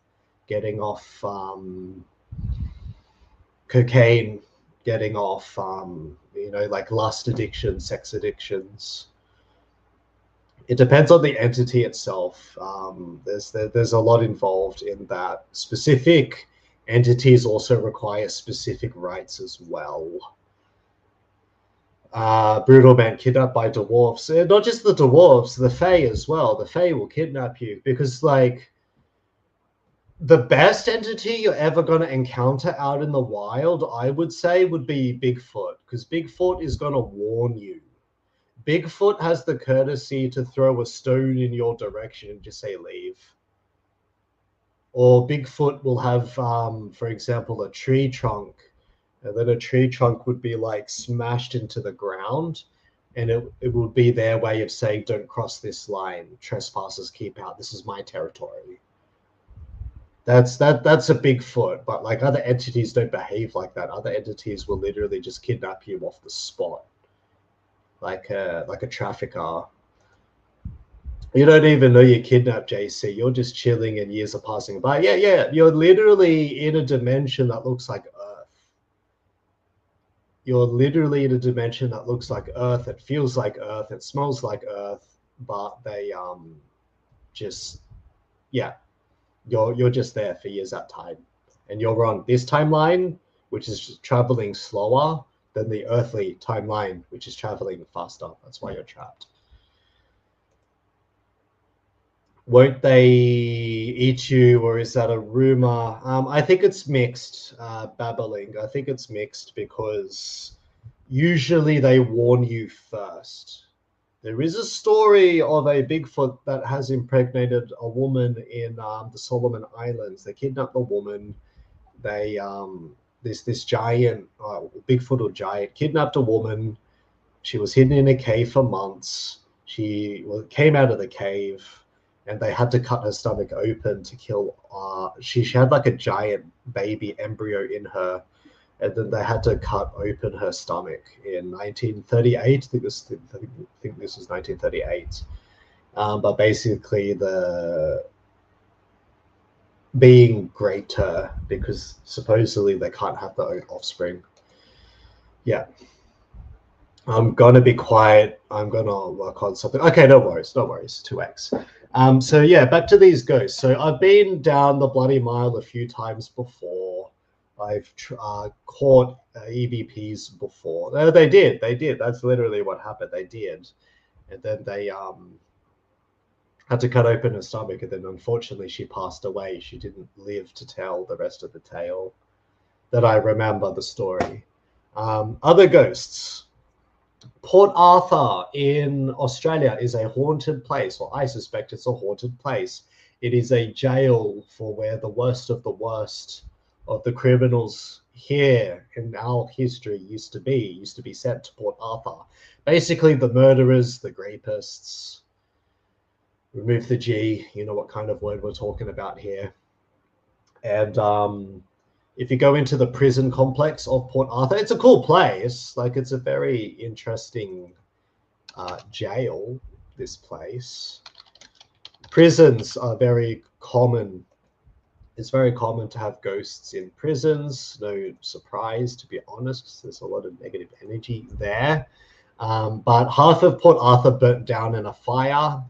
getting off cocaine, getting off like lust addiction, sex addictions. It depends on the entity itself. There's a lot involved in that. Specific entities also require specific rites as well. Brutal man kidnapped by dwarves. Not just the dwarves, the Fae as well. The Fae will kidnap you because, like, the best entity you're ever going to encounter out in the wild, I would say, would be Bigfoot, because Bigfoot is going to warn you. Bigfoot has the courtesy to throw a stone in your direction and just say leave. Or Bigfoot will have, for example, a tree trunk, and then a tree trunk would be like smashed into the ground, and it would be their way of saying, don't cross this line, trespassers keep out, this is my territory. That's a Bigfoot, but like other entities don't behave like that. Other entities will literally just kidnap you off the spot, like a trafficker. You don't even know you kidnapped, JC. You're just chilling and years are passing by. Yeah. You're literally in a dimension that looks like Earth. You're literally in a dimension that looks like Earth. It feels like Earth. It smells like Earth. But they just, yeah. You're just there for years at time. And you're on this timeline, which is traveling slower than the earthly timeline, which is traveling faster. That's why you're trapped. Won't they eat you, or is that a rumor? I think it's mixed, babbling. I think it's mixed because usually they warn you first. There is a story of a Bigfoot that has impregnated a woman in the Solomon Islands. They kidnapped the woman. They this giant, Bigfoot or giant, kidnapped a woman. She was hidden in a cave for months. She came out of the cave, and they had to cut her stomach open to kill. She had like a giant baby embryo in her, and then they had to cut open her stomach in 1938. I think this was 1938. But basically, the being raped her because supposedly they can't have their own offspring. Yeah. I'm gonna be quiet. I'm gonna work on something. Okay, no worries. 2x. So yeah, back to these ghosts. So I've been down the Bloody Mile a few times before. I've caught EVPs before. They did. That's literally what happened. They did, and then they had to cut open her stomach, and then unfortunately she passed away. She didn't live to tell the rest of the tale that I remember the story. Other ghosts. Port Arthur in Australia is a haunted place, or I suspect it's a haunted place. It is a jail for where the worst of the criminals here in our history used to be sent to Port Arthur. Basically, the murderers, the rapists. Remove the G, you know what kind of word we're talking about here. And if you go into the prison complex of Port Arthur, it's a cool place. Like, it's a very interesting jail, this place. Prisons are very common. It's very common to have ghosts in prisons. No surprise, to be honest. There's a lot of negative energy there. But half of Port Arthur burnt down in a fire.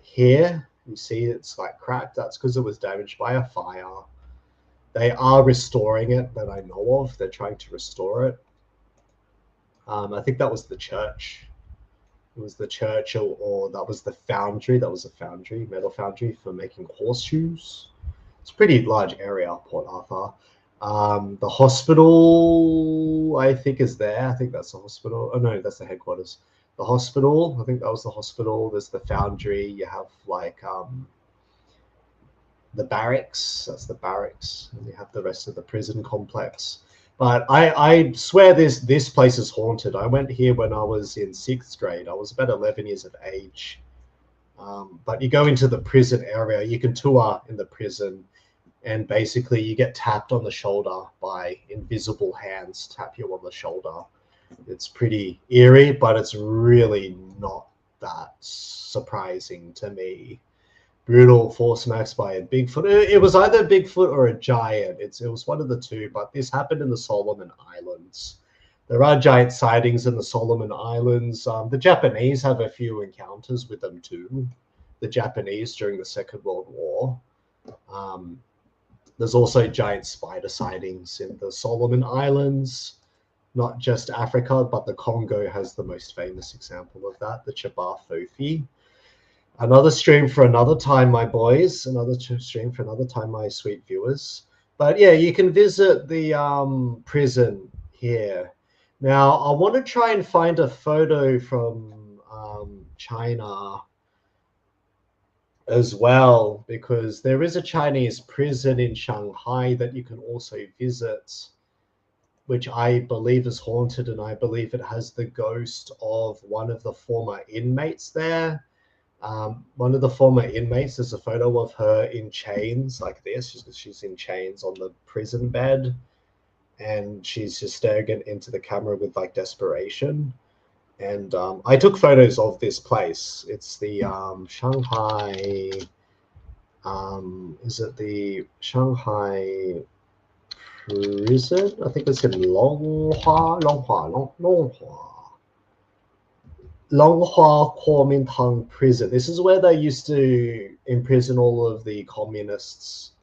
Here, you see it's like cracked. That's because it was damaged by a fire. They are restoring it that I know of. They're trying to restore it. I think that was the church. It was the church, or that was the foundry. That was a foundry, metal foundry for making horseshoes. It's a pretty large area, Port Arthur. The hospital, I think, is there. I think that's the hospital. Oh, no, that's the headquarters. The hospital, I think that was the hospital. There's the foundry. You have like the barracks. That's the barracks. And you have the rest of the prison complex. But I swear this place is haunted. I went here when I was in 6th grade. I was about 11 years of age. But you go into the prison area. You can tour in the prison. And basically you get tapped on the shoulder by invisible hands, tap you on the shoulder. It's pretty eerie, but it's really not that surprising to me. Brutal force max by a Bigfoot. It was either a Bigfoot or a giant. It was one of the two, but this happened in the Solomon Islands. There are giant sightings in the Solomon Islands. The Japanese have a few encounters with them too. The Japanese during the Second World War. There's also giant spider sightings in the Solomon Islands. Not just Africa, but the Congo has the most famous example of that, the Chabar Fofi. Another stream for another time, my boys. Another stream for another time, my sweet viewers. But yeah, you can visit the prison here. Now, I want to try and find a photo from China as well, because there is a Chinese prison in Shanghai that you can also visit, which I believe is haunted, and I believe it has the ghost of one of the former inmates there. One of the former inmates, there's a photo of her in chains like this. She's in chains on the prison bed, and she's just staring into the camera with like desperation. And I took photos of this place. It's the Shanghai, is it the Shanghai prison? I think it's in Longhua Kuomintang prison. This is where they used to imprison all of the communists.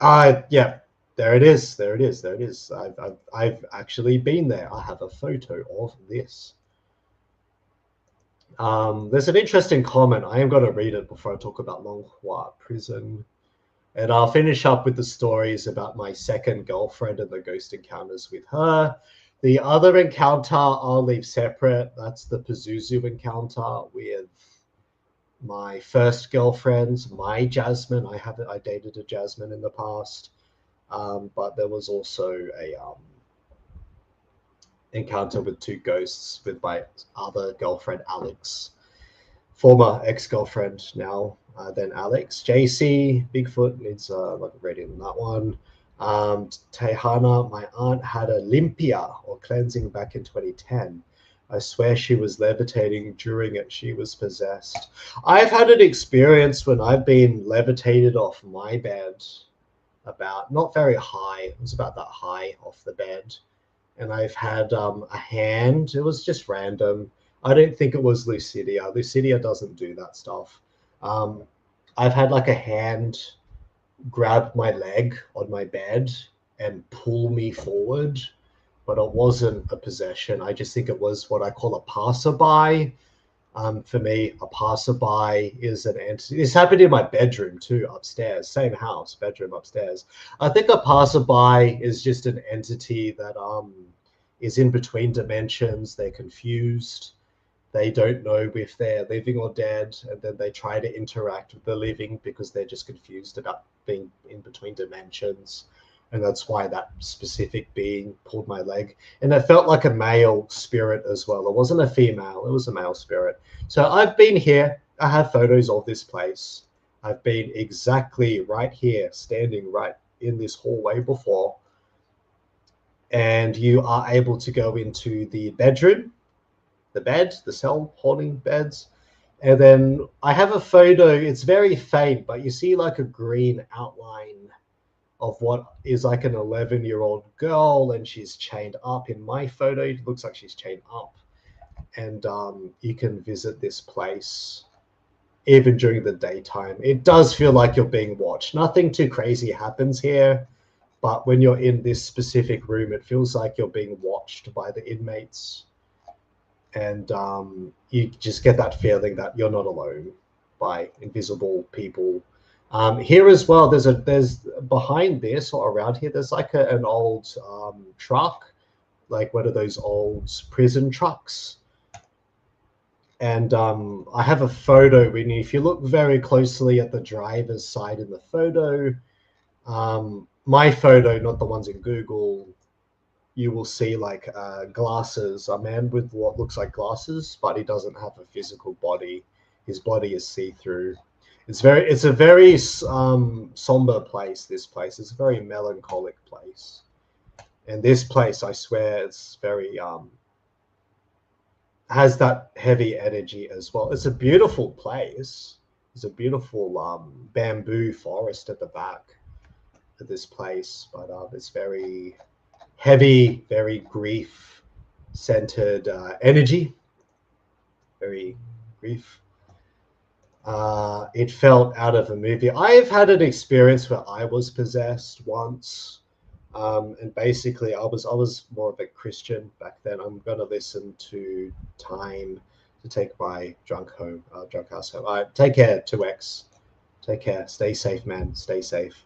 Yeah, there it is. There it is. There it is. I've actually been there. I have a photo of this. There's an interesting comment. I am going to read it before I talk about Longhua prison. And I'll finish up with the stories about my second girlfriend and the ghost encounters with her. The other encounter I'll leave separate. That's the Pazuzu encounter with my first girlfriend, my Jasmine. I dated a Jasmine in the past, but there was also a encounter with two ghosts with my other girlfriend, Alex, former ex-girlfriend now. Then Alex, JC, Bigfoot needs like a rating on that one. Tehana, my aunt had a limpia or cleansing back in 2010. I swear she was levitating during it. She was possessed. I've had an experience when I've been levitated off my bed, about not very high. It was about that high off the bed, and I've had a hand. It was just random. I don't think it was Lucidia. Lucidia doesn't do that stuff. I've had like a hand grab my leg on my bed and pull me forward, but it wasn't a possession. I just think it was what I call a passerby. For me, a passerby is an entity. This happened in my bedroom too, upstairs, same house, bedroom upstairs. I think a passerby is just an entity that is in between dimensions. They're confused. They don't know if they're living or dead, and then they try to interact with the living because they're just confused about being in between dimensions. And that's why that specific being pulled my leg. And it felt like a male spirit as well. It wasn't a female, it was a male spirit. So I've been here. I have photos of this place. I've been exactly right here, standing right in this hallway before. And you are able to go into the bedroom, the bed, the cell holding beds. And then I have a photo. It's very faint, but you see like a green outline of what is like an 11-year-old girl, and she's chained up. In my photo, it looks like she's chained up. And you can visit this place even during the daytime. It does feel like you're being watched. Nothing too crazy happens here, but when you're in this specific room, it feels like you're being watched by the inmates. And you just get that feeling that you're not alone by invisible people. Here as well, there's behind this or around here, there's like an old truck, like one of those old prison trucks. And I have a photo. If you look very closely at the driver's side in the photo, my photo, not the ones in Google, you will see like glasses, a man with what looks like glasses, but he doesn't have a physical body. His body is see-through. It's a very somber place. This place, it's a very melancholic place. And this place, I swear, it's very has that heavy energy as well. It's a beautiful place. There's a beautiful bamboo forest at the back of this place, but it's very heavy, very grief-centered energy, very grief. It felt out of a movie. I've had an experience where I was possessed once, and basically I was more of a Christian back then. I'm gonna listen to Time to take my drunk house home. All right, take care, 2X. Take care. Stay safe, man. Stay safe.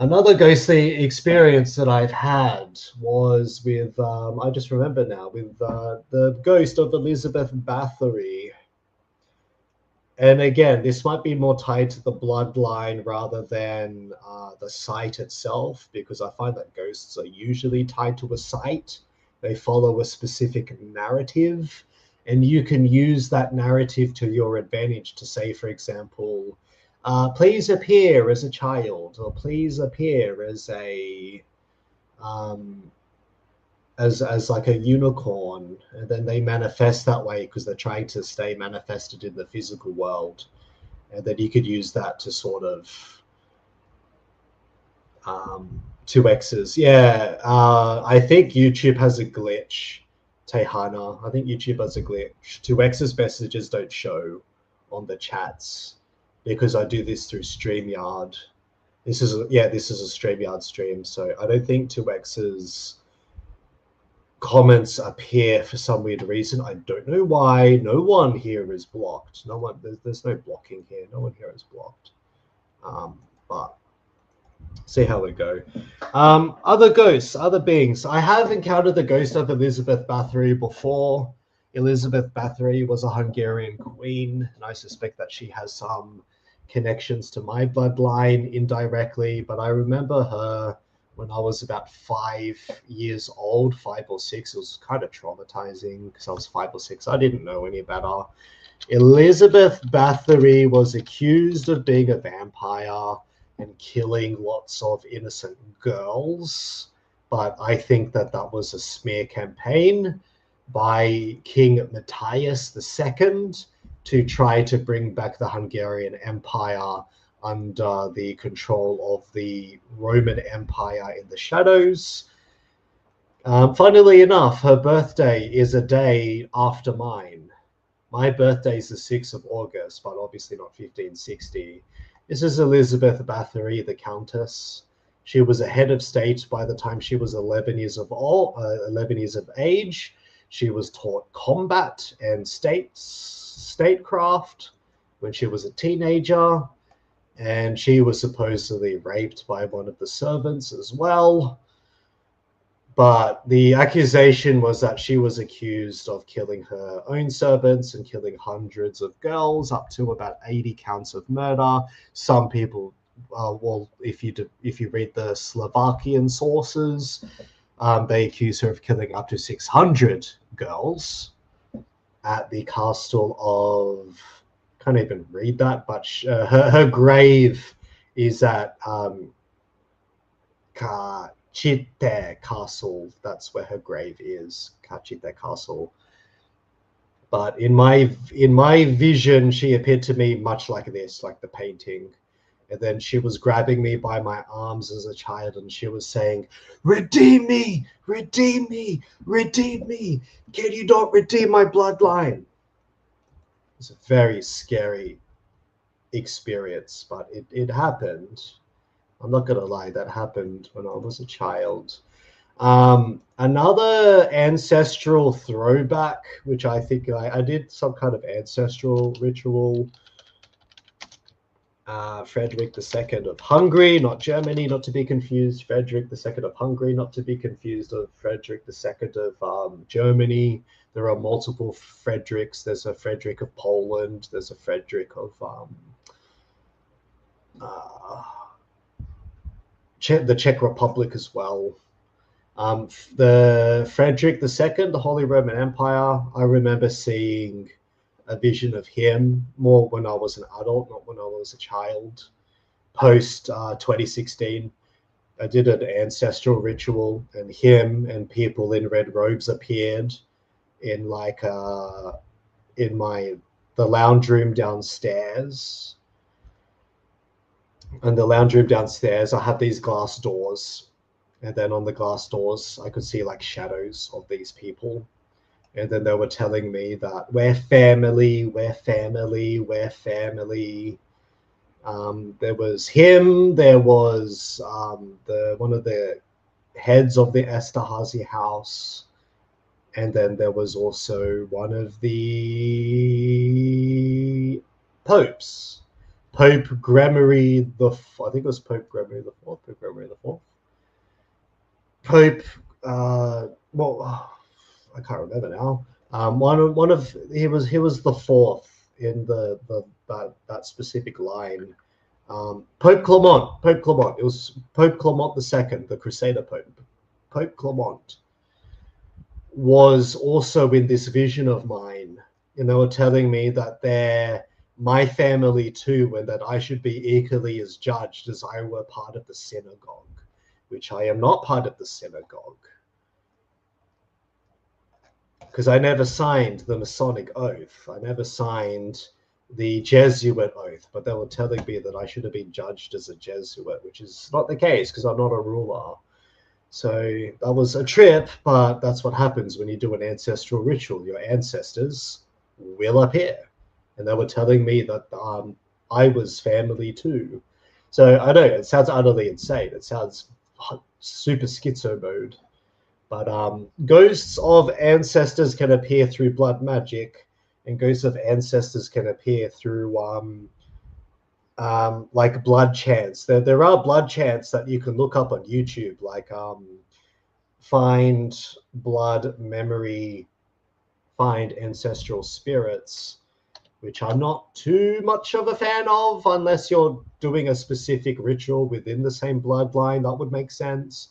Another ghostly experience that I've had was with, I just remember now, with the ghost of Elizabeth Bathory. And again, this might be more tied to the bloodline rather than the site itself, because I find that ghosts are usually tied to a site. They follow a specific narrative, and you can use that narrative to your advantage to say, for example, please appear as a child, or please appear as a as like a unicorn, and then they manifest that way because they're trying to stay manifested in the physical world, and then you could use that to sort of 2X's. Yeah, I think YouTube has a glitch. Tehana, I think YouTube has a glitch. 2X's messages don't show on the chats because I do this through StreamYard. This is a StreamYard stream, so I don't think 2X's comments appear for some weird reason. I don't know why. No one here is blocked. No one. There's no blocking here. No one here is blocked. But see how we go. Other ghosts, other beings. I have encountered the ghost of Elizabeth Bathory before. Elizabeth Bathory was a Hungarian queen, and I suspect that she has some connections to my bloodline indirectly, but I remember her when I was about 5 years old, 5 or 6. It was kind of traumatizing because I was 5 or 6. I didn't know any better. Elizabeth Bathory was accused of being a vampire and killing lots of innocent girls, but I think that that was a smear campaign by King Matthias II to try to bring back the Hungarian Empire under the control of the Roman Empire in the shadows. Funnily enough, her birthday is a day after mine. My birthday is the 6th of August, but obviously not 1560. This is Elizabeth Bathory, the Countess. She was a head of state by the time she was 11 years of age. She was taught combat and statecraft when she was a teenager, and she was supposedly raped by one of the servants as well. But the accusation was that she was accused of killing her own servants and killing hundreds of girls, up to about 80 counts of murder. Some people, well, if you read the Slovakian sources, they accuse her of killing up to 600 girls at the castle of, can't even read that, but her grave is at Kachite Castle. That's where her grave is, Kachite Castle. But in my vision, she appeared to me much like this, like the painting. And then she was grabbing me by my arms as a child, and she was saying, "Redeem me, redeem me, redeem me. Can you not redeem my bloodline?" It's a very scary experience, but it happened. I'm not gonna lie, that happened when I was a child. Another ancestral throwback, which I think I did some kind of ancestral ritual. Frederick II of Hungary, not Germany, not to be confused. Frederick II of Hungary, not to be confused with Frederick II of Germany. There are multiple Fredericks. There's a Frederick of Poland. There's a Frederick of the Czech Republic as well. The Frederick II, the Holy Roman Empire, I remember seeing a vision of him more when I was an adult, not when I was a child. Post 2016, I did an ancestral ritual, and him and people in red robes appeared in like in the lounge room downstairs. And the lounge room downstairs, I had these glass doors. And then on the glass doors, I could see like shadows of these people. And then they were telling me that we're family, we're family, we're family. There was him, there was one of the heads of the Esterhazy house, and then there was also one of the popes, Pope Gregory the, I think it was Pope Gregory the Fourth, Pope Gregory the Fourth, Pope. Well, I can't remember now. One of he was the fourth in that specific line. Pope Clement. It was Pope Clement II, the Crusader Pope. Pope Clement was also in this vision of mine, and they were telling me that they're my family too, and that I should be equally as judged as I were part of the synagogue, which I am not part of the synagogue, because I never signed the Masonic oath. I never signed the Jesuit oath, but they were telling me that I should have been judged as a Jesuit, which is not the case because I'm not a ruler. So that was a trip, but that's what happens when you do an ancestral ritual. Your ancestors will appear. And they were telling me that I was family too. So I know it sounds utterly insane. It sounds super schizo mode. But ghosts of ancestors can appear through blood magic, and ghosts of ancestors can appear through like blood chants. There are blood chants that you can look up on YouTube, like find blood memory, find ancestral spirits, which I'm not too much of a fan of, unless you're doing a specific ritual within the same bloodline. That would make sense.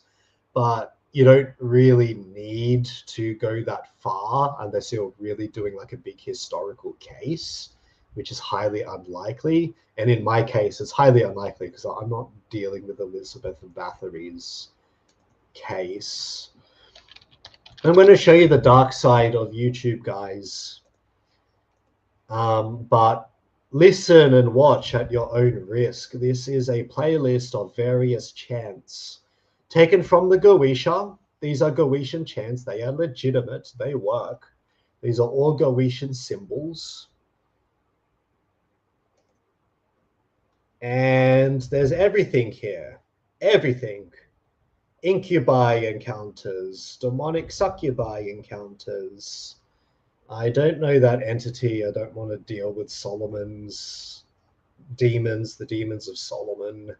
But you don't really need to go that far unless you're really doing like a big historical case, which is highly unlikely. And in my case, it's highly unlikely because I'm not dealing with Elizabeth Bathory's case. I'm going to show you the dark side of YouTube, guys. But listen and watch at your own risk. This is a playlist of various chants taken from the Goetia. These are Goetian chants. They are legitimate. They work. These are all Goetian symbols. And there's everything here. Everything. Incubi encounters, demonic succubi encounters. I don't know that entity. I don't want to deal with Solomon's demons, the demons of Solomon.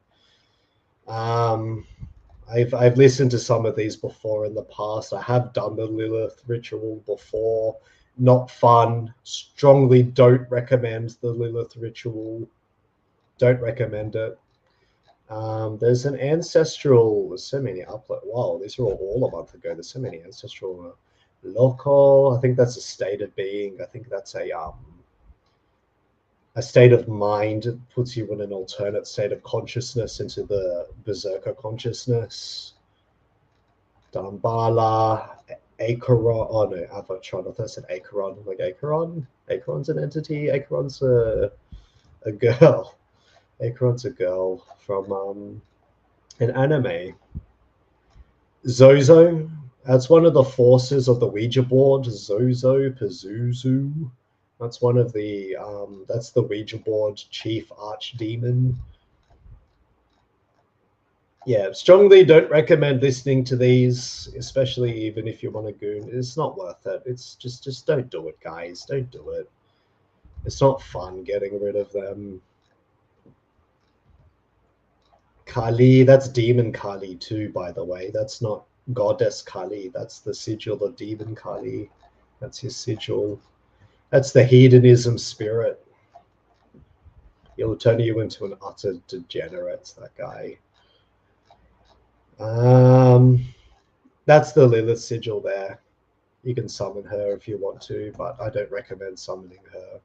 I've listened to some of these before in the past. I have done the Lilith ritual before. Not fun. Strongly don't recommend the Lilith ritual. Don't recommend it. There's an ancestral. There's so many upload. Wow, these are all a month ago. There's so many ancestral. Local. I think that's a state of being. I think that's a state of mind. It puts you in an alternate state of consciousness into the berserker consciousness. Dambala, Acheron. Oh no, Avatron. I thought I said Acheron. Like Acheron. Acheron's an entity. Acheron's a girl. Acheron's a girl from an anime. Zozo. That's one of the forces of the Ouija board. Zozo, Pazuzu. That's one of the, that's the Ouija board chief archdemon. Yeah, strongly don't recommend listening to these, especially even if you want to goon. It's not worth it. It's just don't do it, guys. Don't do it. It's not fun getting rid of them. Kali, that's demon Kali too, by the way. That's not goddess Kali. That's the sigil of demon Kali. That's his sigil. That's the hedonism spirit. He'll turn you into an utter degenerate, that guy. That's the Lilith sigil there. You can summon her if you want to, but I don't recommend summoning her.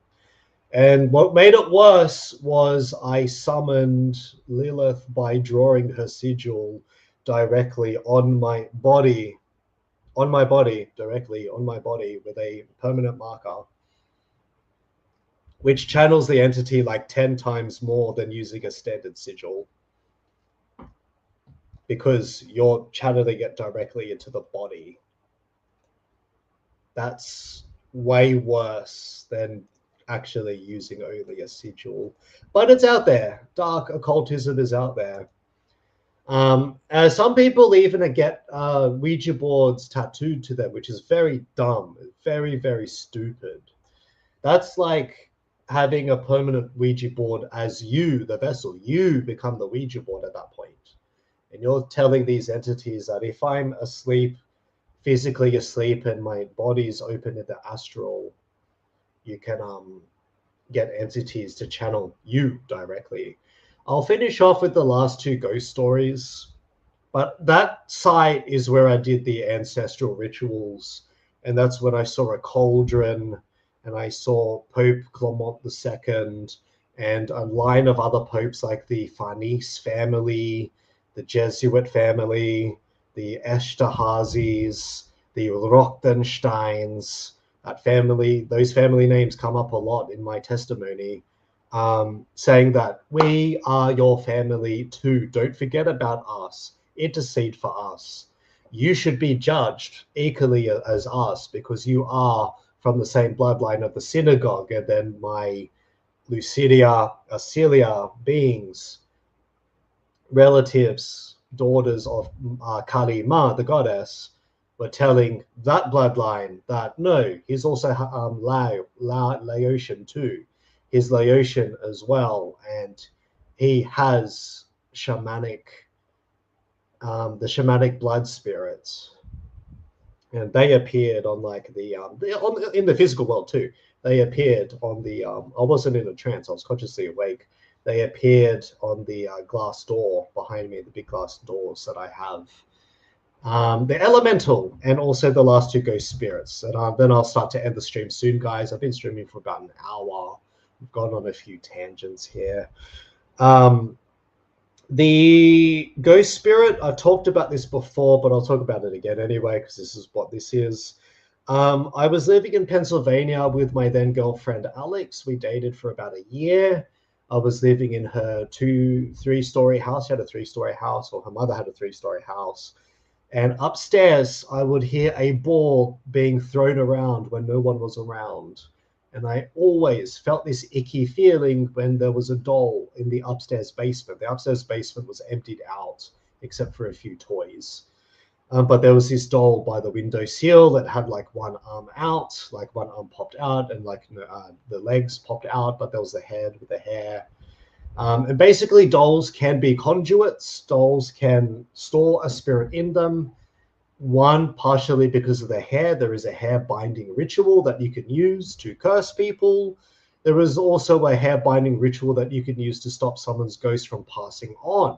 And what made it worse was I summoned Lilith by drawing her sigil directly on my body, directly on my body with a permanent marker. which channels the entity like 10 times more than using a standard sigil, because you're channeling it directly into the body. That's way worse than actually using only a sigil. But it's out there. Dark occultism is out there. Some people even get Ouija boards tattooed to them, which is very dumb, very, very stupid. That's like having a permanent Ouija board as you, the vessel. You become the Ouija board at that point. And you're telling these entities that if I'm asleep, physically asleep, and my body's open in the astral, you can get entities to channel you directly. I'll finish off with the last two ghost stories. But that site is where I did the ancestral rituals. And that's when I saw a cauldron, and I saw Pope Clement II and a line of other popes like the Farnese family, the Jesuit family, the Esterhazys, the Rochtensteins. That family, those family names come up a lot in my testimony, saying that we are your family too. Don't forget about us. Intercede for us. You should be judged equally as us, because you are from the same bloodline of the synagogue, and then my Lucidia, Assylia beings, relatives, daughters of Kiama, the goddess, were telling that bloodline that no, he's also Laotian too. He's Laotian as well, and he has shamanic, the shamanic blood spirits. And they appeared on like in the physical world too. They appeared on the I wasn't in a trance, I was consciously awake. They appeared on the glass door behind me, the big glass doors that I have. The elemental, and also the last two ghost spirits. And then I'll start to end the stream soon, guys. I've been streaming for about an hour. I've gone on a few tangents here. The ghost spirit, I've talked about this before, but I'll talk about it again anyway, because this is what this is. I was living in Pennsylvania with my then girlfriend, Alex. We dated for about a year. I was living in her 3-story house. She had a 3-story house, or her mother had a 3-story house. And upstairs, I would hear a ball being thrown around when no one was around. And I always felt this icky feeling when there was a doll in the upstairs basement. The upstairs basement was emptied out, except for a few toys. But there was this doll by the windowsill that had like one arm out, like one arm popped out, and like the legs popped out, but there was the head with the hair. And basically, dolls can be conduits. Dolls can store a spirit in them. One, partially because of the hair. There is a hair binding ritual that you can use to curse people. There is also a hair binding ritual that you can use to stop someone's ghost from passing on.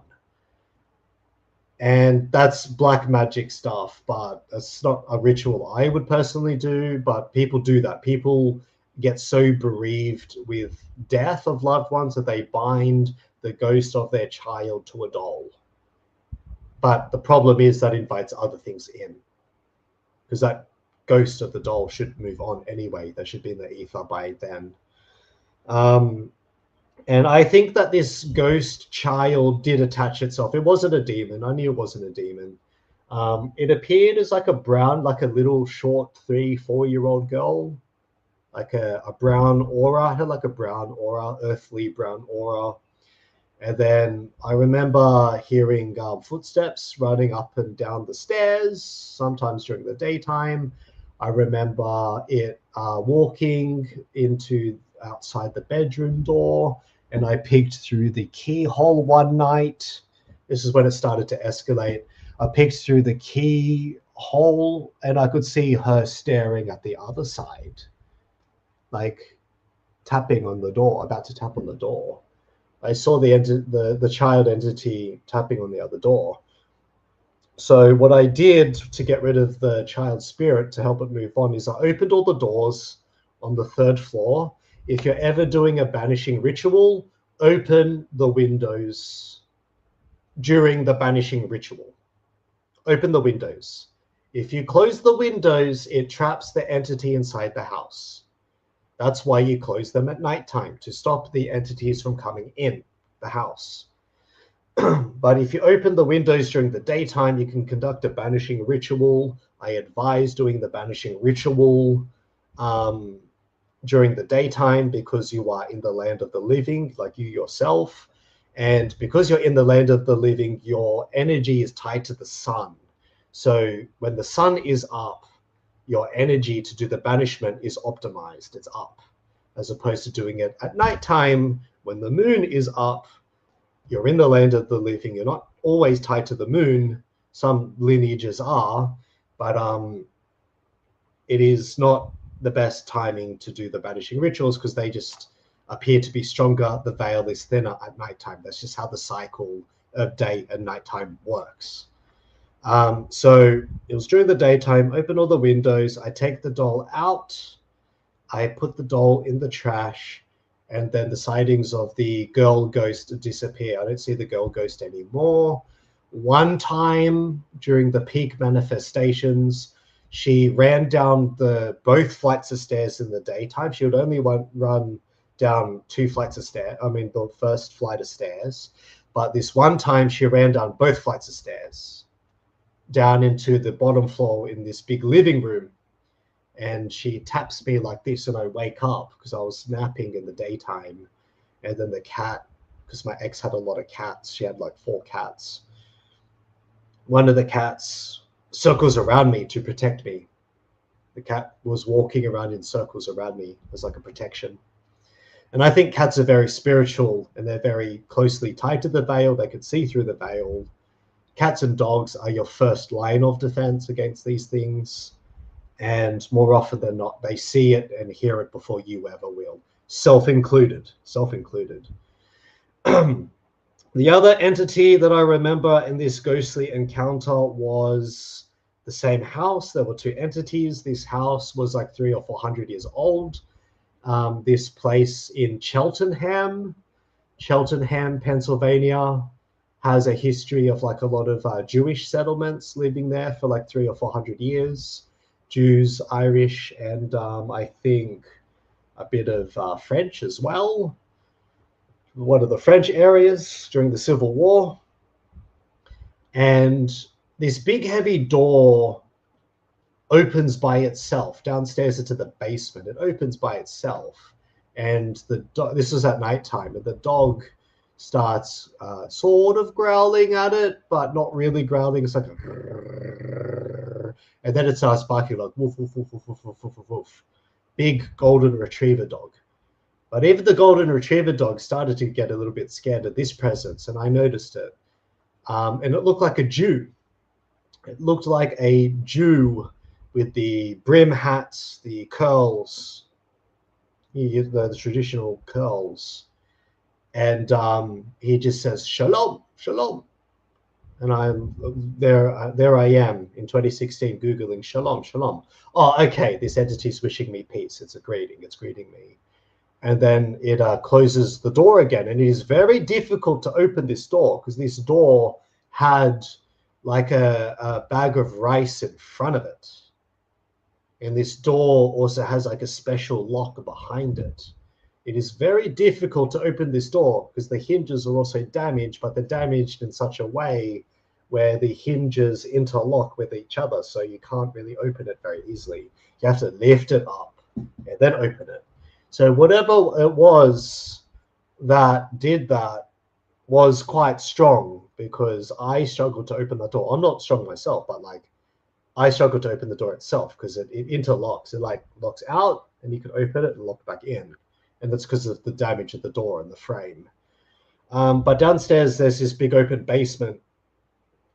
And that's black magic stuff, but it's not a ritual I would personally do, but people do that. People get so bereaved with death of loved ones that they bind the ghost of their child to a doll. But the problem is that invites other things in, because that ghost of the doll should move on anyway. They should be in the ether by then. And I think that this ghost child did attach itself. It wasn't a demon. I knew it wasn't a demon. It appeared as like a brown, like a little short 3-4-year-old girl, like a brown aura. It had like a brown aura, earthly brown aura. And then I remember hearing footsteps running up and down the stairs, sometimes during the daytime. I remember it walking into outside the bedroom door, and I peeked through the keyhole one night. This is when it started to escalate. I peeked through the keyhole, and I could see her staring at the other side, like tapping on the door, about to tap on the door. I saw the child entity tapping on the other door. So what I did to get rid of the child spirit, to help it move on, is I opened all the doors on the 3rd floor. If you're ever doing a banishing ritual, open the windows during the banishing ritual. Open the windows. If you close the windows, it traps the entity inside the house. That's why you close them at nighttime, to stop the entities from coming in the house. But if you open the windows during the daytime, you can conduct a banishing ritual. I advise doing the banishing ritual during the daytime because you are in the land of the living, like you yourself. And because you're in the land of the living, your energy is tied to the sun. So when the sun is up, your energy to do the banishment is optimized, it's up, as opposed to doing it at nighttime when the moon is up. You're in the land of the living. You're not always tied to the moon. Some lineages are, but it is not the best timing to do the banishing rituals because they just appear to be stronger. The veil is thinner at nighttime. That's just how the cycle of day and nighttime works. So it was during the daytime, open all the windows. I take the doll out. I put the doll in the trash. And then the sightings of the girl ghost disappear. I don't see the girl ghost anymore. One time during the peak manifestations, she ran down both flights of stairs in the daytime. She would only run down 2 flights of stairs. I mean, the first flight of stairs. But this one time, she ran down both flights of stairs, down into the bottom floor in this big living room. And she taps me like this, and I wake up because I was napping in the daytime. And then the cat, because my ex had a lot of cats, she had like 4 cats. One of the cats circles around me to protect me. The cat was walking around in circles around me as like a protection. And I think cats are very spiritual, and they're very closely tied to the veil. They can see through the veil. Cats and dogs are your first line of defense against these things. And more often than not, they see it and hear it before you ever will, self-included. The other entity that I remember in this ghostly encounter was the same house. There were 2 entities. This house was like 300 or 400 years old. This place in Cheltenham, Pennsylvania, has a history of like a lot of Jewish settlements living there for like 300 or 400 years. Jews, Irish, and I think a bit of French as well. One of the French areas during the Civil War. And this big heavy door opens by itself downstairs into the basement. It opens by itself. And this was at nighttime, and the dog starts sort of growling at it, but not really growling. It's like and then it starts barking like woof, woof, woof, woof, woof, woof, woof, woof. Big golden retriever dog. But even the golden retriever dog started to get a little bit scared of this presence, and I noticed it. And it looked like a Jew. It looked like a Jew with the brim hats, the curls, the traditional curls. And he just says, "Shalom, shalom." And I'm there I am in 2016 Googling shalom, shalom. Oh, okay, this entity's wishing me peace. It's greeting me. And then it closes the door again. And it is very difficult to open this door because this door had like a bag of rice in front of it. And this door also has like a special lock behind it. It is very difficult to open this door because the hinges are also damaged, but they're damaged in such a way where the hinges interlock with each other, so you can't really open it very easily. You have to lift it up and then open it. So whatever it was that did that was quite strong because I struggled to open the door. I'm not strong myself, but like I struggled to open the door itself because it interlocks. It like locks out and you can open it and lock back in. And that's because of the damage of the door and the frame. But downstairs, there's this big open basement.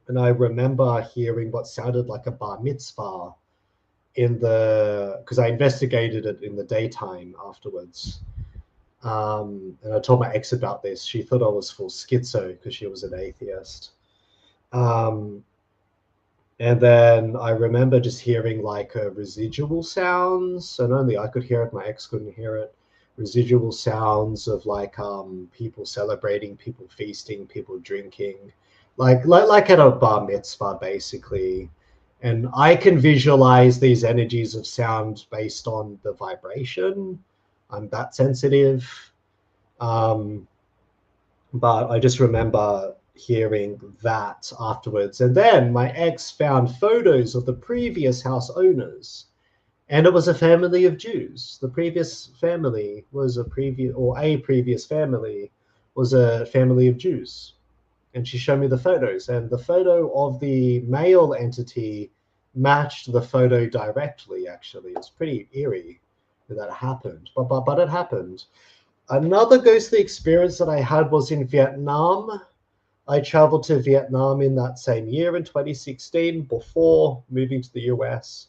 And I remember hearing what sounded like a bar mitzvah because I investigated it in the daytime afterwards. And I told my ex about this. She thought I was full schizo because she was an atheist. And then I remember just hearing like residual sounds, and only I could hear it. My ex couldn't hear it. Residual sounds of like people celebrating, people feasting, people drinking, like at a bar mitzvah basically. And I can visualize these energies of sound based on the vibration. I'm that sensitive. But I just remember hearing that afterwards. And then my ex found photos of the previous house owners, and it was a family of Jews. The previous family was a previous family was a family of Jews. And she showed me the photos, and the photo of the male entity matched the photo directly. Actually, it's pretty eerie that happened, but it happened. Another ghostly experience that I had was in Vietnam. I traveled to Vietnam in that same year in 2016 before moving to the US.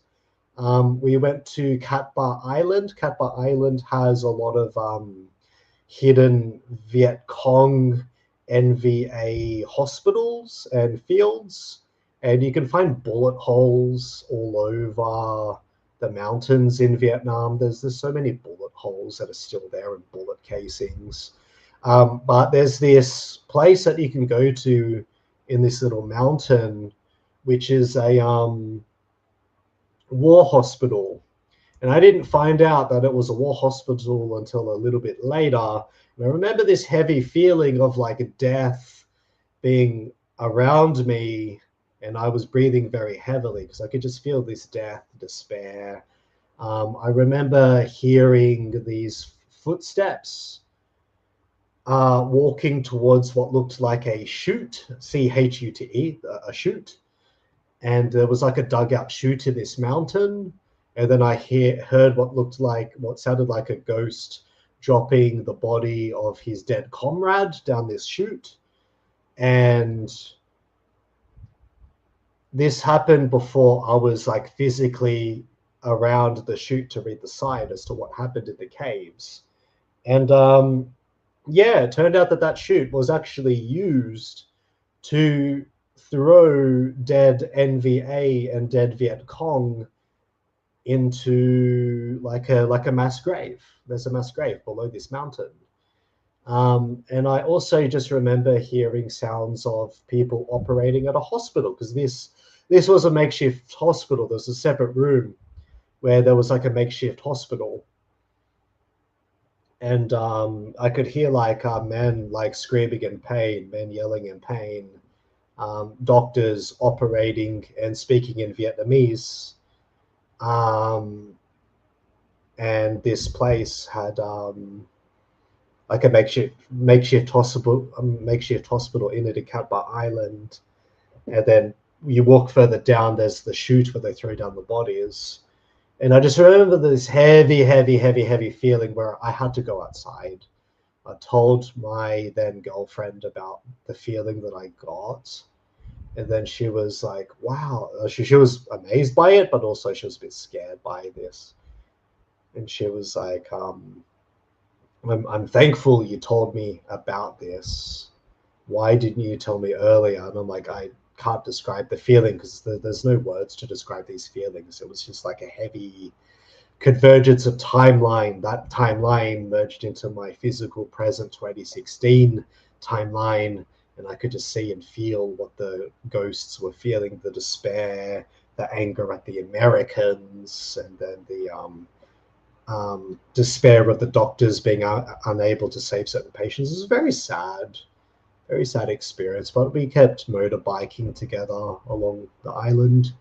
We went to Cat Ba Island. Cat Ba Island has a lot of hidden Viet Cong NVA hospitals and fields, and you can find bullet holes all over the mountains in Vietnam. There's so many bullet holes that are still there and bullet casings. But there's this place that you can go to in this little mountain, which is a war hospital. And I didn't find out that it was a war hospital until a little bit later. And I remember this heavy feeling of like death being around me, and I was breathing very heavily because I could just feel this death, despair. I remember hearing these footsteps walking towards what looked like a chute, chute, a chute. And there was like a dugout chute in this mountain. And then I heard what sounded like a ghost dropping the body of his dead comrade down this chute. And this happened before I was like physically around the chute to read the sign as to what happened in the caves. And yeah, it turned out that chute was actually used to throw dead NVA and dead Viet Cong into like a mass grave. There's a mass grave below this mountain. And I also just remember hearing sounds of people operating at a hospital, because this was a makeshift hospital. There's a separate room where there was like a makeshift hospital. And I could hear like men like screaming in pain, men yelling in pain, doctors operating and speaking in Vietnamese. And this place had like a makeshift hospital in it in Cat Ba Island. And then you walk further down, there's the chute where they throw down the bodies. And I just remember this heavy feeling where I had to go outside. I told my then girlfriend about the feeling that I got. And then she was like, wow. She was amazed by it, but also she was a bit scared by this. And she was like, I'm thankful you told me about this. Why didn't you tell me earlier? And I'm like, I can't describe the feeling because there's no words to describe these feelings. It was just like a heavy convergence of timeline. That timeline merged into my physical present 2016 timeline, and I could just see and feel what the ghosts were feeling, the despair, the anger at the Americans, and then the despair of the doctors being unable to save certain patients. It was very sad experience, but we kept motorbiking together along the island.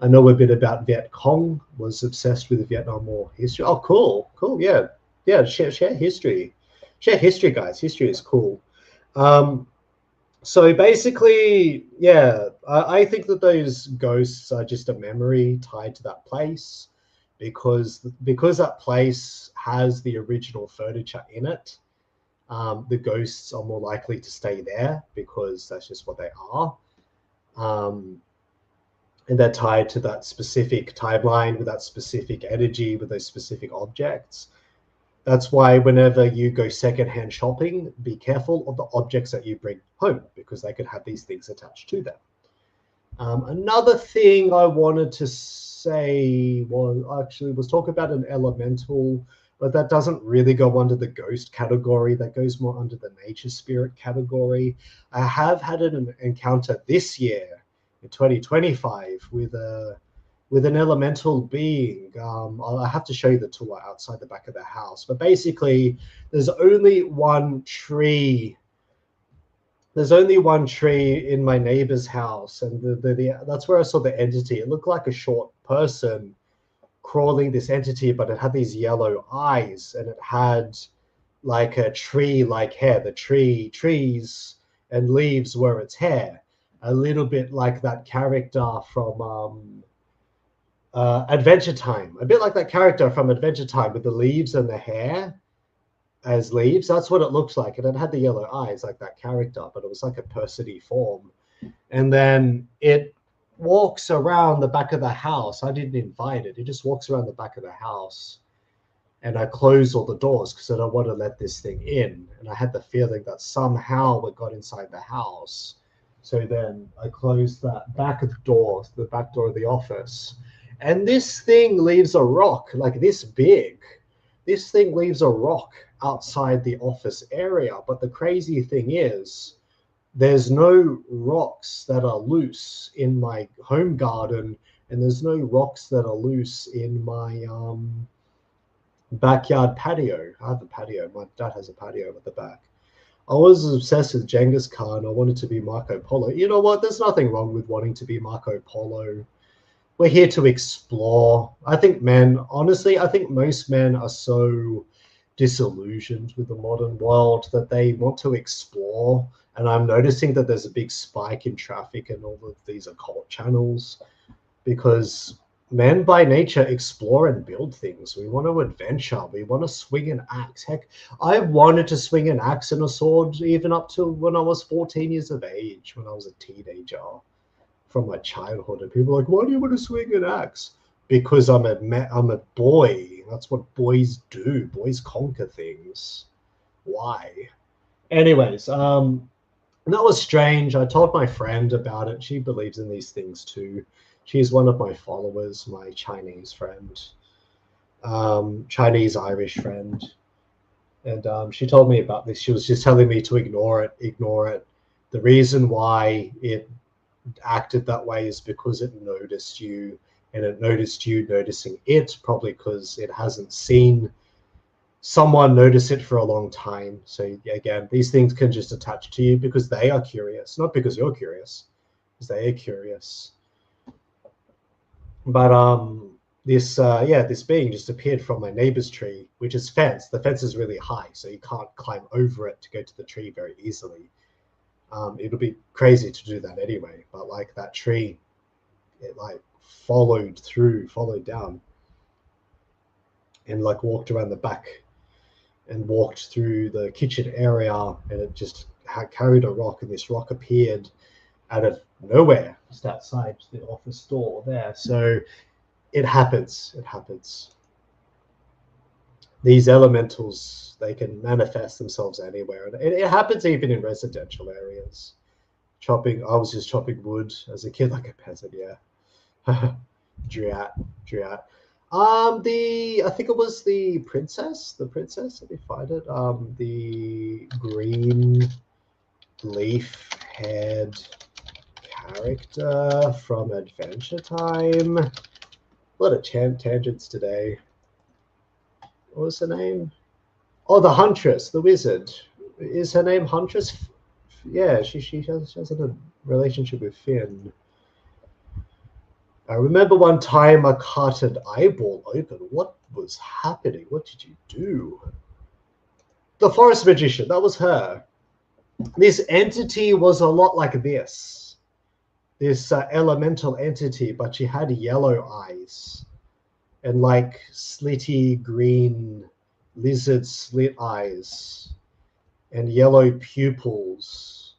I know a bit about Viet Cong, was obsessed with the Vietnam War history. Oh, cool, yeah, share history. Share history, guys. History is cool. So basically, yeah, I think that those ghosts are just a memory tied to that place, because that place has the original furniture in it. The ghosts are more likely to stay there because that's just what they are. And they're tied to that specific timeline with that specific energy, with those specific objects. That's why whenever you go secondhand shopping, be careful of the objects that you bring home, because they could have these things attached to them. Another thing I wanted to say was talk about an elemental, but that doesn't really go under the ghost category. That goes more under the nature spirit category. I have had an encounter this year in 2025 with a with an elemental being. I have to show you the tour outside the back of the house. But basically, there's only one tree. There's only one tree in my neighbor's house, and that's where I saw the entity. It looked like a short person crawling this entity, but it had these yellow eyes, and it had like a tree-like hair. The trees and leaves were its hair, a little bit like that character from Adventure Time. A bit like that character from Adventure Time with the leaves and the hair as leaves. That's what it looks like. And it had the yellow eyes like that character, but it was like a persony form. And then it walks around the back of the house. I didn't invite it. It just walks around the back of the house. And I closed all the doors because I don't want to let this thing in. And I had the feeling that somehow it got inside the house. So then I closed that back door, the back door of the office. And this thing leaves a rock like this big. This thing leaves a rock outside the office area. But the crazy thing is, there's no rocks that are loose in my home garden, and there's no rocks that are loose in my backyard patio. I have a patio. My dad has a patio at the back. I was obsessed with Genghis Khan. I wanted to be Marco Polo. You know what? There's nothing wrong with wanting to be Marco Polo. We're here to explore. I think honestly, I think most men are so disillusioned with the modern world that they want to explore. And I'm noticing that there's a big spike in traffic in all of these occult channels because men by nature explore and build things. We want to adventure. We want to swing an axe. Heck, I wanted to swing an axe and a sword even up to when I was 14 years of age, when I was a teenager, from my childhood. And people are like, why do you want to swing an axe? Because I'm a boy. That's what boys do. Boys conquer things. Why? Anyways, that was strange. I told my friend about it. She believes in these things too. She's one of my followers, my Chinese friend, Chinese-Irish friend. And she told me about this. She was just telling me to ignore it. The reason why it acted that way is because it noticed you, and it noticed you noticing it, probably because it hasn't seen someone notice it for a long time. So again, these things can just attach to you because they are curious, not because you're curious, because they are curious. But this being just appeared from my neighbor's tree, which is fenced. The fence is really high, so you can't climb over it to go to the tree very easily. It would be crazy to do that anyway, but like that tree, it like followed down and like walked around the back and walked through the kitchen area, and it just carried a rock, and this rock appeared out of nowhere just outside the office door there. So it happens. These elementals, they can manifest themselves anywhere, and it happens even in residential areas. I was just chopping wood as a kid like a peasant. Yeah. Dryat. I think it was the princess. Let me find it. The green leaf-haired character from Adventure Time. A lot of tangents today. What was her name? Oh, the Huntress, the wizard. Is her name Huntress? Yeah, she has a relationship with Finn. I remember one time I cut an eyeball open. What was happening? What did you do? The forest magician, that was her. This entity was a lot like this elemental entity, but she had yellow eyes and like slitty green lizard slit eyes and yellow pupils.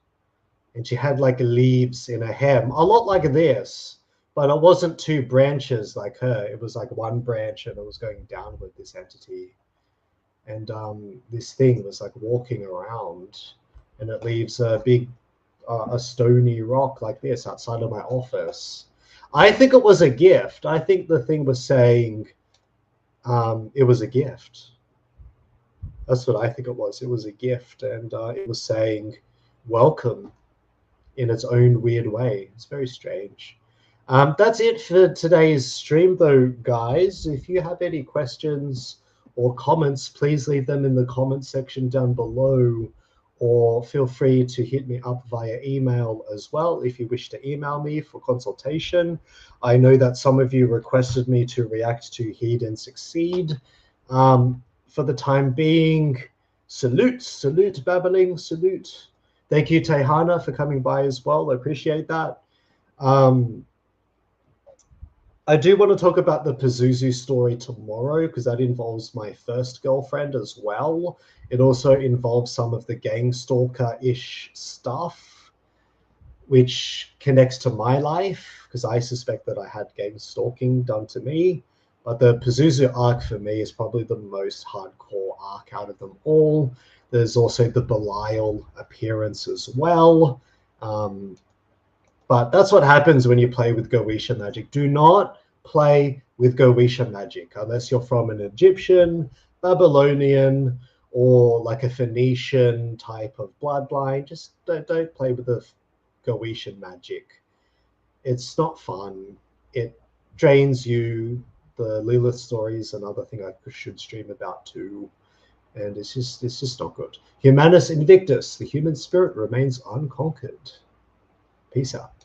And she had like leaves in her hair, a lot like this. But it wasn't two branches like her. It was like one branch, and it was going downward, this entity. And this thing was like walking around, and it leaves a big, a stony rock like this outside of my office. I think it was a gift. I think the thing was saying it was a gift. That's what I think it was. It was a gift, and it was saying welcome in its own weird way. It's very strange. That's it for today's stream, though, guys. If you have any questions or comments, please leave them in the comment section down below, or feel free to hit me up via email as well if you wish to email me for consultation. I know that some of you requested me to react to Heed and Succeed. For the time being, salute, babbling, salute. Thank you, Tehana, for coming by as well. I appreciate that. I do want to talk about the Pazuzu story tomorrow, because that involves my first girlfriend as well. It also involves some of the gang stalker-ish stuff, which connects to my life, because I suspect that I had gang stalking done to me. But the Pazuzu arc for me is probably the most hardcore arc out of them all. There's also the Belial appearance as well. But that's what happens when you play with Goetia magic. Do not play with Goetia magic unless you're from an Egyptian, Babylonian, or like a Phoenician type of bloodline. Just don't play with the Goetian magic. It's not fun. It drains you. The Lilith story is another thing I should stream about too. And it's just not good. Humanis Invictus, the human spirit remains unconquered. Peace out.